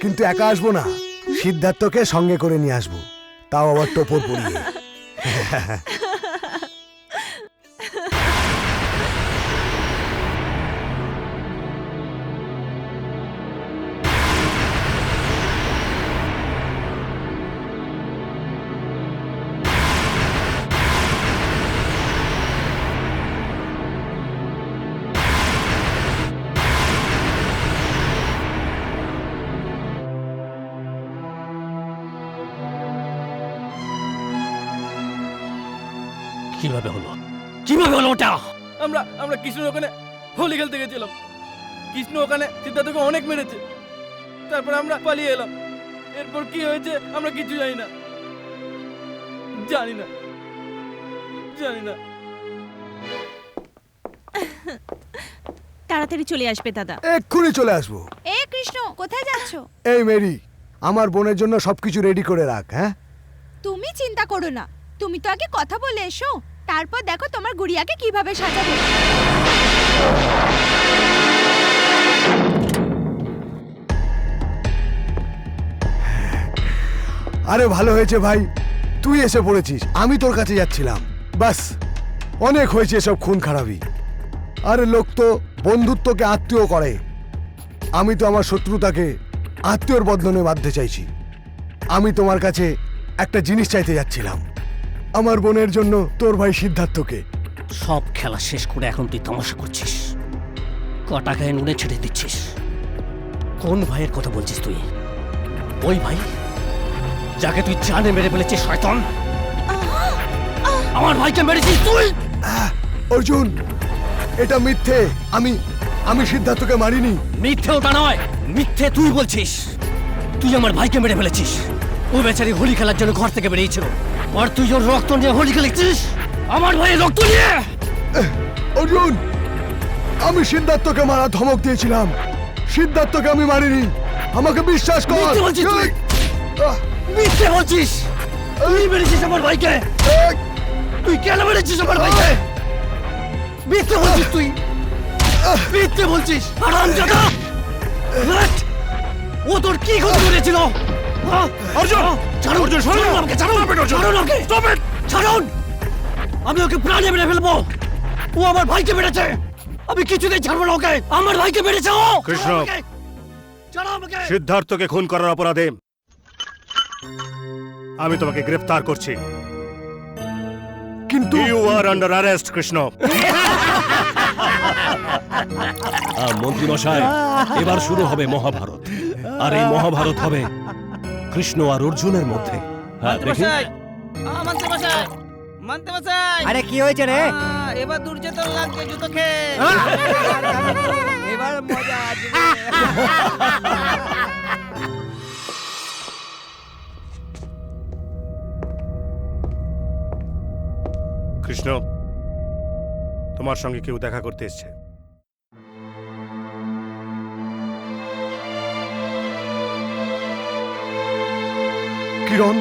কিন্তু একা আসবো না, সিদ্ধার্থকে সঙ্গে করে নিয়ে আসবো, তাও আবার টোপর পরিয়ে। কিভাবে হলো? কিভাবে হলো ওটা? আমরা কৃষ্ণ ওখানে হোলি খেলতে গেছিলাম। কৃষ্ণ ওখানে সিদ্ধার্থকে অনেক মেরেছে। তারপর আমরা পালিয়ে এলাম। এরপর কি হয়েছে আমরা কিছু জানি না। তাড়াতাড়ি চলে আসবে দাদা। এক্ষুনি চলে আসবো। এ কৃষ্ণ, কোথায় যাচ্ছ? এই মেরি, আমার বোনের জন্য সবকিছু রেডি করে রাখ। হ্যাঁ, তুমি চিন্তা করো না, তুমি তো আগে কথা বলে এসো, তারপর দেখো তোমার গুড়িয়াকে কিভাবে সাজাবো। আরে ভালো হয়েছে ভাই, তুই এসে পড়েছিস। আমি তোর কাছে যাচ্ছিলাম। বাস, অনেক হয়েছে সব খুন খারাপি। আরে লোক তো বন্ধুত্বকে আত্মীয় করে, আমি তো আমার শত্রুতাকে আত্মীয়র বদলে বাঁধতে চাইছি। আমি তোমার কাছে একটা জিনিস চাইতে যাচ্ছিলাম, আমার বোনের জন্য তোর ভাই সিদ্ধার্থকে। সব খেলা শেষ করে এখন তুই তামাশা করছিস, কটা গায়ে নুনে ছেড়ে দিচ্ছিস। কোন ভাইয়ের কথা বলছিস তুই? ওই ভাই যাকে তুই জানে মেরে ফেলেছিস শয়তান। আমার ভাইকে মেরেছিস তুই। অর্জুন, এটা মিথ্যে। আমি সিদ্ধার্থকে মারিনি। মিথ্যে ওটা নয়, মিথ্যে তুই বলছিস। তুই আমার ভাইকে মেরে ফেলেছিস। ও বেচারি হোলি খেলার জন্য ঘর থেকে বেরিয়েছিল, আর তুই ওর রক্ত নিয়ে হোলি খেলেছিস। আমার ভাইয়ের রক্ত নিয়ে। অর্জুন, আমি সিদ্ধার্থকে মারা ধমক দিয়েছিলাম। সিদ্ধার্থকে আমি মারিনি, আমাকে বিশ্বাস কর। মিথ্যে বলছিস তুই। মিথ্যে বলছিস। তুই মেরেছিস আমার ভাইকে। তুই কেন মেরেছিস আমার ভাইকে? মিথ্যে বলছিস তুই। মিথ্যে বলছিস হারামজাদা। ও তোর কি ক্ষতি করেছিল? অর্জুন, ছাড়ুন অর্জুন, ছাড়ুন আমাকে, ছাড়ুন ছাড়ুন আমাকে, স্টপ ইট, ছাড়ুন। আমি ওকে প্রাণে মেরে ফেলবো। ও আমার ভাইকে মেরেছে, আমি কিছুতেই ছাড়বো না ওকে। আমার ভাইকে মেরেছে ও। কৃষ্ণ, ছাড়ো আমাকে। সিদ্ধার্থকে খুন করার অপরাধে আমি তোমাকে গ্রেফতার করছি। কিন্তু you are under arrest Krishna. মন্ত্রী মশাই, এবার শুরু হবে মহাভারত। আর এই মহাভারত হবে কৃষ্ণ আর অর্জুনের মধ্যে। হ্যাঁ, দেখি। মানতে মশাই। আরে কি হয়েছে রে? এবার দুর্যোধন লাগছে জুতো খেয়ে। এবার মজা আছে। কৃষ্ণ, তোমার সঙ্গে কেউ দেখা করতে এসেছে। কিরণ,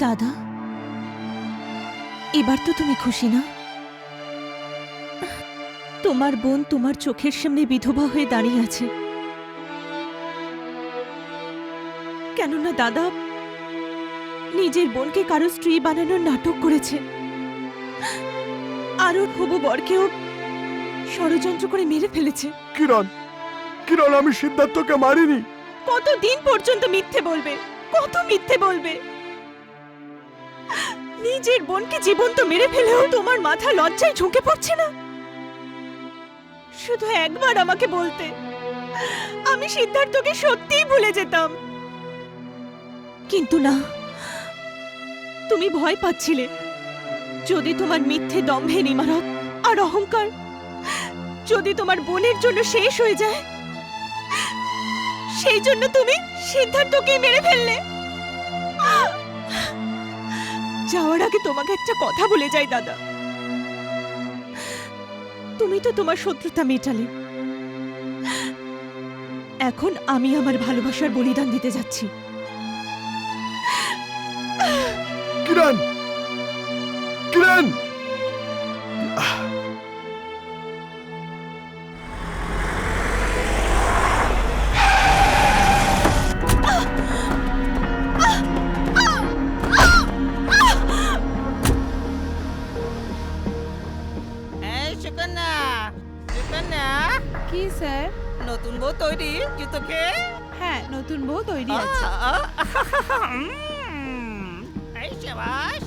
দাদা, এবার তো তুমি খুশি না? তোমার বোন তোমার চোখের সামনে বিধবা হয়ে দাঁড়িয়ে আছে। কেননা দাদা নিজের বোনকে কারো স্ত্রী বানানোর নাটক করেছে, আর ওর হবু বরকেও ষড়যন্ত্র করে মেরে ফেলেছে। কিরণ, আমি সিদ্ধার্থকে মারিনি। কতদিন পর্যন্ত মিথ্যে বলবে? কত মিথ্যে বলবে? নিজের বোনকে জীবন্ত মেরে ফেলেও তোমার মাথা লজ্জায় ঝুঁকে পড়ছে না? শুধু একবার আমাকে বলতে, আমি সিদ্ধার্থকে সত্যিই ভুলে যেতাম। কিন্তু না, তুমি ভয় পাচ্ছিলে যদি তোমার মিথ্যে দম্ভের ইমারত আর অহংকার যদি তোমার বোনের জন্য শেষ হয়ে যায়, সেই জন্য তুমি সিদ্ধার্থকে মেরে ফেললে। যাওয়ার আগে তোমাকে একটা কথা বলে যাই দাদা, তুমি তো তোমার শত্রুতা মেটালে, এখন আমি আমার ভালোবাসার বলিদান দিতে যাচ্ছি। কিরণ, কিরণ, কি স্যার? নতুন বউ তৈরি জুতোকে? হ্যাঁ, নতুন বউ তৈরি আছে। এই শাবাশ।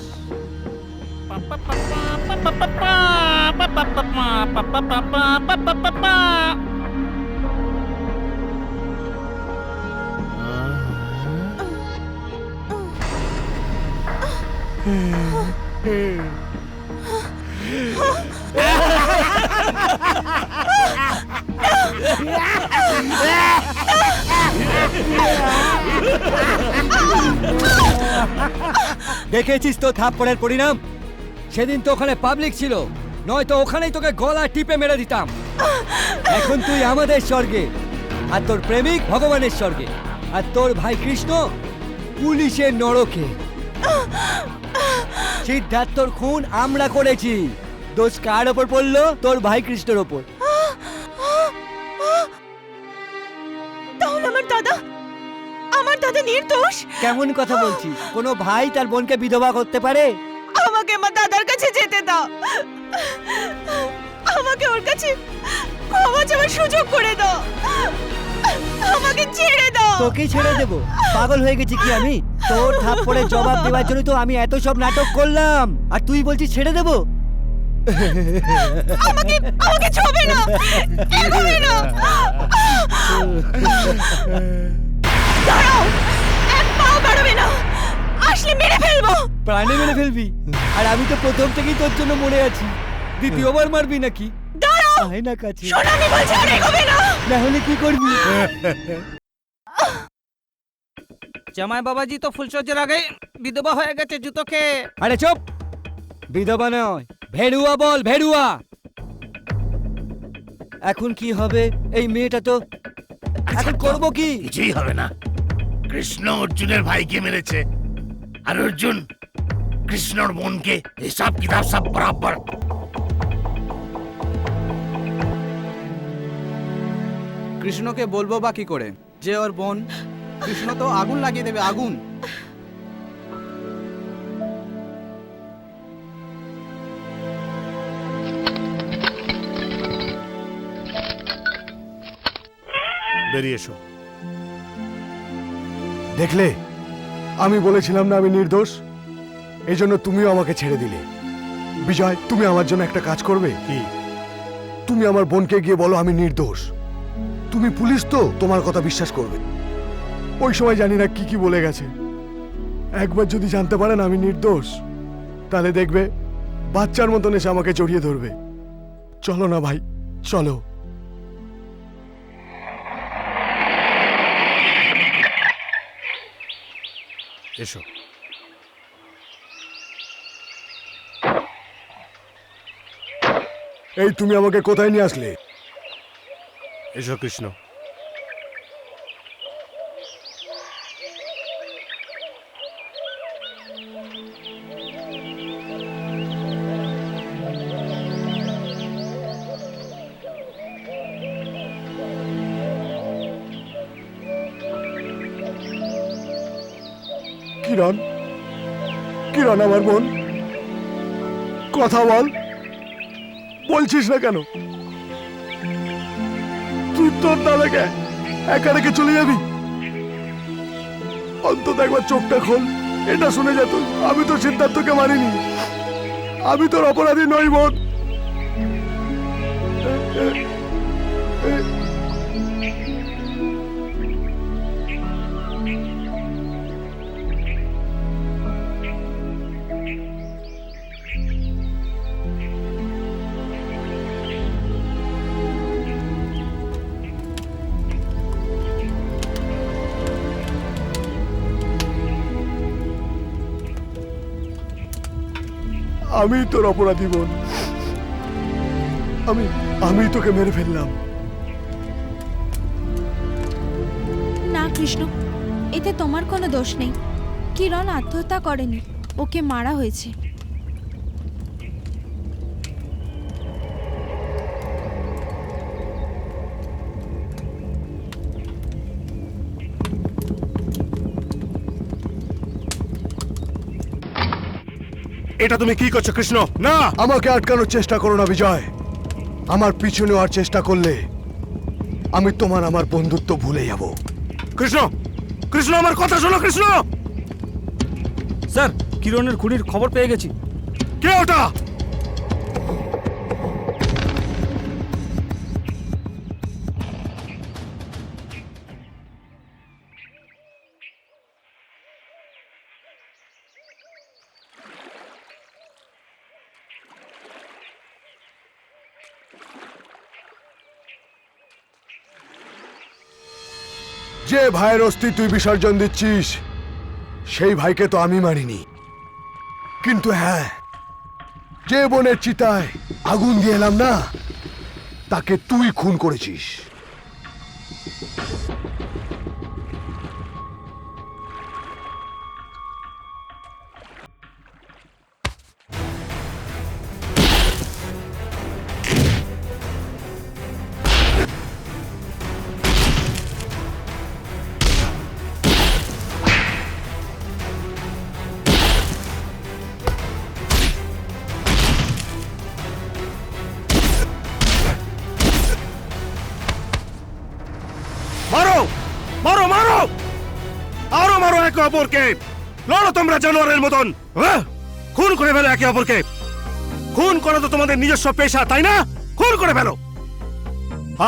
দেখেছিস তো থাপ্পড়ের পরিণাম? সেদিন তো ওখানে পাবলিক ছিল, নয়তো ওখানেই তোকে গলা টিপে মেরে দিতাম। এখন তুই আমাদের স্বর্গে, আর তোর প্রেমিক ভগবানের স্বর্গে, আর তোর ভাই কৃষ্ণ পুলিশের নরকে। সিদ্ধার্থর খুন আমরা করেছি, দোষ কার ওপর পড়লো? তোর ভাই কৃষ্ণের ওপর। তাহলে আমার দাদা নির্দোষ? কেমন কথা বলছিস? কোনো ভাই তার বোনকে বিধবা করতে পারে? আমাকে আমার দাদার কাছে যেতে দাও, আমাকে ওর কাছে ক্ষমা চাওয়ার সুযোগ করে দাও, আমাকে ছেড়ে দাও। তোকে ছেড়ে দেবো? পাগল হয়ে গেছি কি আমি? তোর থাপ্পড়ের জবাব দেওয়ার জন্য তো আমি এত সব নাটক করলাম, আর তুই বলছিস ছেড়ে দেবো? আমাকে ছবে না, এগোবে না। দাঁড়াও, এক পাও বাড়াবে না, আসলে মেরে ফেলবো। প্রাণে মেরে ফেলবি? আর আমি তো প্রথম থেকেই তোর জন্য মরে আছি, দ্বিতীয়বার মারবি নাকি? দাঁড়াও, আয় না কাছে। শোনো আমি বলছি আর এগোবে না। না হলে কি করবি? জামাই বাবাজি তো ফুলসজ্জার আগে বিধবা হয়ে গেছে জুতো খেয়ে। আরে চুপ, বিধবা নয়, ভেড়ুয়া বল, ভেড়ুয়া। এখন কি হবে? এই মেয়েটা তো এখন করব কি? কিছুই হবে না। কৃষ্ণ অর্জুনের ভাইকে মেরেছে, আর অর্জুন কৃষ্ণর বোনকে। হিসাব কিতাব সব বরাবর। কৃষ্ণকে বলবো বা কি করে যে ওর বোন? কৃষ্ণ তো আগুন লাগিয়ে দেবে, আগুন। বেরিয়ে এসো। দেখলে, আমি বলেছিলাম না আমি নির্দোষ? এই জন্য তুমিও আমাকে ছেড়ে দিলে। বিজয়, তুমি আমার জন্য একটা কাজ করবে কি? তুমি আমার বোনকে গিয়ে বলো আমি নির্দোষ। তুমি পুলিশ তো, তোমার কথা বিশ্বাস করবে। ওই সময় জানি না কি কি বলে গেছে। একবার যদি জানতে পারেন আমি নির্দোষ, তাহলে দেখবে বাচ্চার মতন এসে আমাকে জড়িয়ে ধরবে। চলো না ভাই, চলো। এসো। এই তুমি আমাকে কোথায় নিয়ে আসলে? এসো কৃষ্ণ। কিরণ, কিরণ আমার বোন, কথা বল। বলছিস না কেন? তুই তোর দাদাকে একা রেখে চলে যাবি? অন্তত একবার চোখটা খোল, এটা শুনে যা তুই। আমি তো সিদ্ধার্থকে মারিনি, আমি তোর অপরাধী নই বোন। আমি তোর অপরাধী বোন। আমি তোকে মেরে ফেললাম। না কৃষ্ণ, এতে তোমার কোনো দোষ নেই। কিরণ আত্মহত্যা করেনি, ওকে মারা হয়েছে। এটা তুমি কি করছো কৃষ্ণ? না, আমাকে আটকানোর চেষ্টা করো না বিজয়। আমার পিছু নেওয়ার চেষ্টা করলে আমি আমার বন্ধুত্ব ভুলে যাব। কৃষ্ণ, কৃষ্ণ আমার কথা শোনো কৃষ্ণ। স্যার, কিরণের খুনির খবর পেয়ে গেছি। কে ওটা? যে ভাইয়ের অস্তিত্ব তুই বিসর্জন দিচ্ছিস, সেই ভাইকে তো আমি মারিনি। কিন্তু হ্যাঁ, যে বোনের চিতায় আগুন দিয়ে এলাম না, তাকে তুই খুন করেছিস। মারো মারো মারো, আরো মারো একে অপরকে। লড়ো তোমরা জানোয়ারের মতন। খুন করে ফেলো একে অপরকে। খুন করা তো তোমাদের নিজস্ব পেশা, তাই না? খুন করে ফেলো।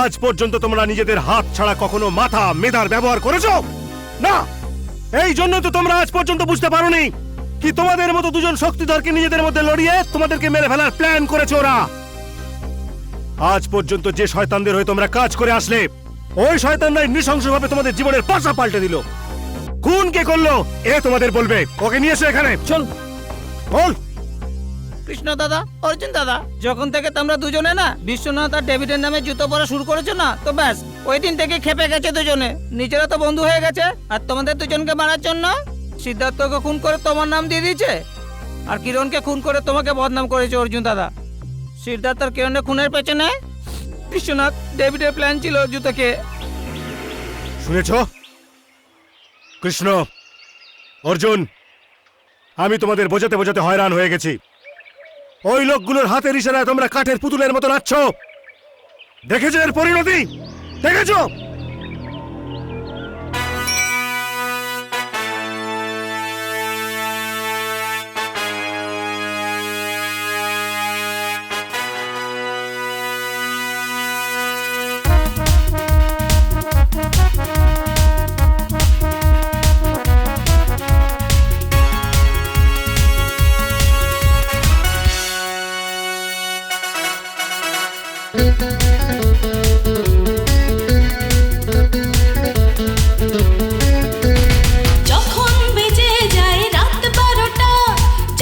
আজ পর্যন্ত তোমরা নিজেদের হাত ছাড়া কখনো মাথা মেধার ব্যবহার করেছো না। এই জন্য তো তোমরা আজ পর্যন্ত বুঝতে পারোনি কি তোমাদের মতো দুজন শক্তিধরকে নিজেদের মধ্যে লড়িয়ে তোমাদেরকে মেরে ফেলার প্ল্যান করেছে ওরা। আজ পর্যন্ত যে শয়তানদের হয়ে তোমরা কাজ করে আসলে, ওই শয়তানরাই নৃশংসভাবে তোমাদের জীবনের পাশা পাল্টে দিল। খুন কে করলো এ তোমাদের বলবে। ওকে নিয়ে এসো এখানে। চল বল। কৃষ্ণ দাদা, অর্জুন দাদা, যখন থেকে তোমরা দুজনে না বিশ্বনাথ আর ডেভিডের নামে জুতো পরা শুরু করেছো না, তো ব্যাস ওই দিন থেকে খেপে গেছে দুজনে। নিজেরা তো বন্ধু হয়ে গেছে, আর তোমাদের দুজনকে মারার জন্য সিদ্ধার্থকে খুন করে তোমার নাম দিয়ে দিয়েছে, আর কিরণকে খুন করে তোমাকে বদনাম করেছে অর্জুন দাদা। সিদ্ধার্থ আর কিরণের খুনের পেছনে বিশ্বনাথ ডেভিডের প্ল্যান ছিল জুতোকে। শুনেছ কৃষ্ণ, অর্জুন, আমি তোমাদের বোঝাতে বোঝাতে হয়রান হয়ে গেছি। ওই লোকগুলোর হাতের ইশারায় তোমরা কাঠের পুতুলের মতো নাচছ। দেখেছো এর পরিণতি? দেখেছো? যখন বেজে যায় রাত 12টা,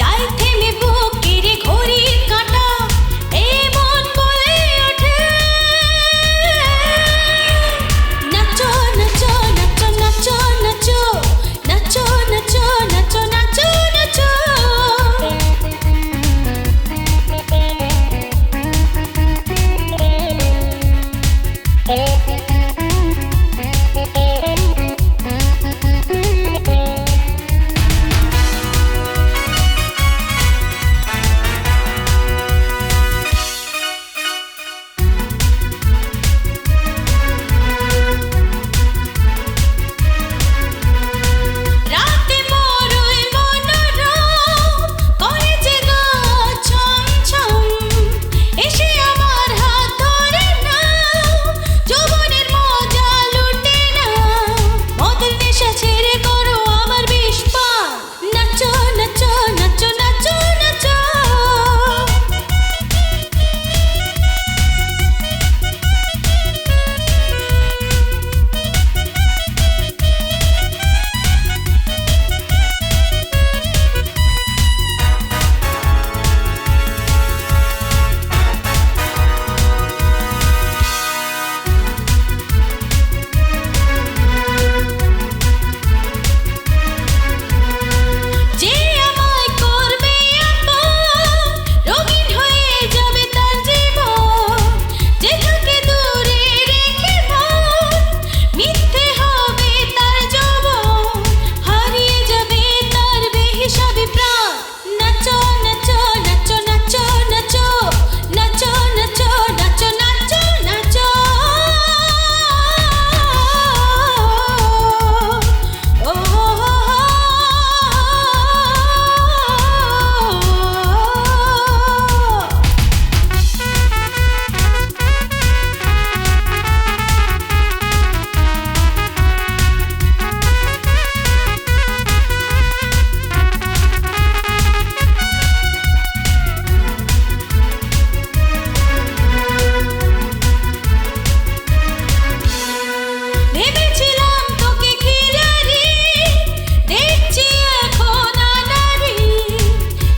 যায় থেমে বুকের ঘড়ির কাঁটা, এমন বলে ওঠে নাচো নাচো নাচো নাচো নাচো নাচো নাচো নাচো নাচো নাচো। রাতে বড়ই মনোরম করে যে গা ছম ছম, এসে আমার হাত ধরে নাও, যৌবনের মজা লুটে নাও, মদের নেশা ছেড়ে করো আমার বিষ পান, নাচো নাচো নাচো নাচো নাচো। যে আমায় করবে আপন, রঙিন হয়ে যাবে তার জীবন, যে থাকে দূরে রেখে মন, মিথ্যে হবে তার যৌবন, হারিয়ে যাবে তার বেহিসাবি প্রাণ, নাচো নাচো নাচো নাচো নাচো নাচো নাচো নাচো নাচো নাচো। ভেবেছিলাম তোকে খিলাড়ি, দেখছি এখন আনাড়ি,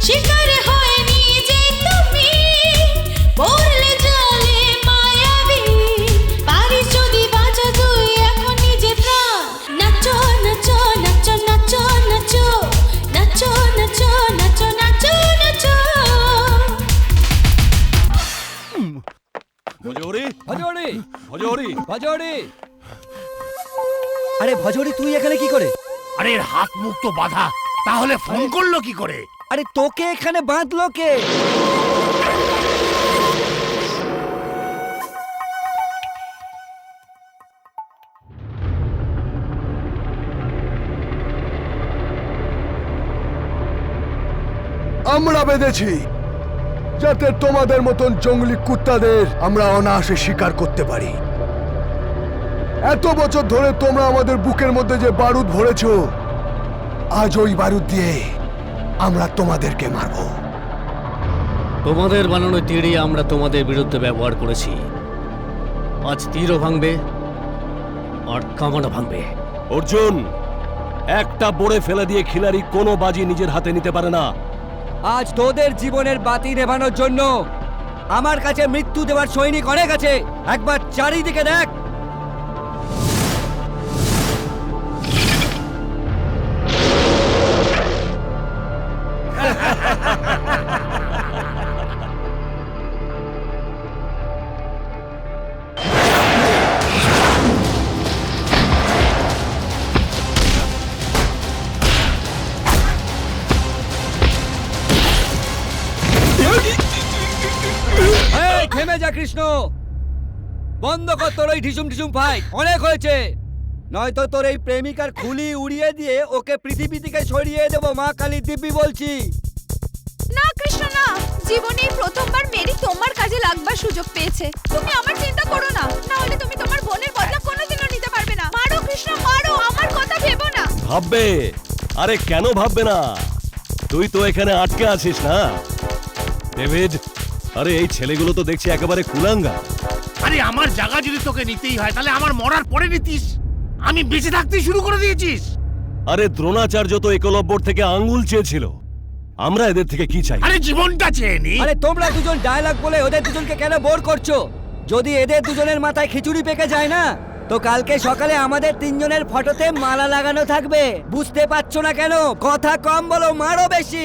শিকার হয়নি যে তুমি, পড়লে জালে মায়াবী, পারিস যদি বাঁচা তুই এখন নিজে প্রাণ, নাচো নাচো নাচো নাচো নাচো নাচো নাচো নাচো নাচো নাচো। ভজহরি, ভজহরি, ভজহরি, ভজহরি। আরে ভজহরি, তুই এখানে কি করে? আরে এর হাত মুখ তো বাঁধা, তাহলে ফোন করলো কি করে? আরে তোকে এখানে বাঁধলো কে? আমরা বেঁধেছি যাতে তোমাদের মতন জঙ্গলি কুত্তাদের আমরা অনায়াসে শিকার করতে পারি। এত বছর ধরে তোমরা আমাদের বুকের মধ্যে যে বারুদ ভরেছো, আজ ওই বারুদ দিয়ে আমরা তোমাদেরকে মারব। তোমাদের বানানো তীরই আমরা তোমাদের বিরুদ্ধে ব্যবহার করেছি। আজ তীরও ভাঙবে আর কামানও ভাঙবে। অর্জুন, একটা বোড়ে ফেলে দিয়ে খিলাড়ি কোনো বাজি নিজের হাতে নিতে পারে না। আজ তোদের জীবনের বাতি নেভানোর জন্য আমার কাছে মৃত্যু দেওয়ার সৈনিক অনেক আছে। একবার চারিদিকে দেখ। এই, থেমে যা কৃষ্ণ। বন্ধ কর তোর ওই ঢিসুম ঢিসুম ফাইট, অনেক হয়েছে। নয়তো তোর এই প্রেমিকার খুলি উড়িয়ে দিয়ে ওকে পৃথিবী থেকে সরিয়ে দেবো। মা কালী দিব্যি বলছি। না কৃষ্ণ না, জীবনে প্রথমবার মেরি তোমার কাজে লাগবার সুযোগ পেয়েছে। তুমি আমার চিন্তা করো না, না হলে তুমি তোমার বোনের বদলা কোনোদিনও নিতে পারবে না। মারো কৃষ্ণ মারো, আমার কথা ভেবো না। ভাববে? আরে কেন ভাববে না? তুই তো এখানে আটকে আছিস না ডেভিড। আরে এই ছেলেগুলো তো দেখছি একেবারে কুলাঙ্গা। আরে আমার জায়গা যদি তোকে নিতেই হয় তাহলে আমার মরার পরে নিতিস। আমি বেঁচে থাকতেই শুরু করে দিয়েছিস। আরে দ্রোণাচার্য তো একলব্যর থেকে আঙ্গুল চেয়েছিল, আমরা এদের থেকে কি চাই? আরে জীবনটা চেয়ে নি। আরে তোমরা দুজন ডায়লগ বলে ওদের দুজনকে কেন বোর করছো? যদি এদের দুজনের মাথায় খিচুড়ি পেকে যায় না, তো কালকে সকালে আমাদের তিনজনের ফটোতে মালা লাগানো থাকবে। বুঝতে পারছো না কেন? কথা কম বলো, মারো বেশি।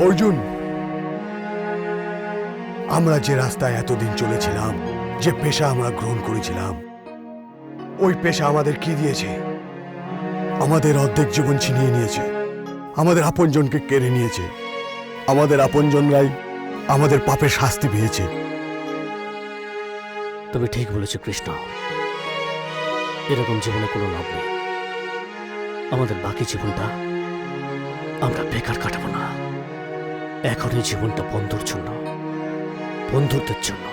অর্জুন, আমরা যে রাস্তায় এতদিন চলেছিলাম, যে পেশা আমরা গ্রহণ করেছিলাম, ওই পেশা আমাদের কি দিয়েছে? আমাদের অর্ধেক জীবন ছিনিয়ে নিয়েছে, আমাদের আপনজনকে কেড়ে নিয়েছে, আমাদের আপনজনরাই আমাদের পাপের শাস্তি পেয়েছে। তুমি ঠিক বলেছ কৃষ্ণ, এরকম জীবনে কোনো লাভ নেই। আমাদের বাকি জীবনটা আমরা বেকার কাটাবো না। এখন এই জীবনটা বন্ধুর জন্য, বন্ধুত্বের জন্য।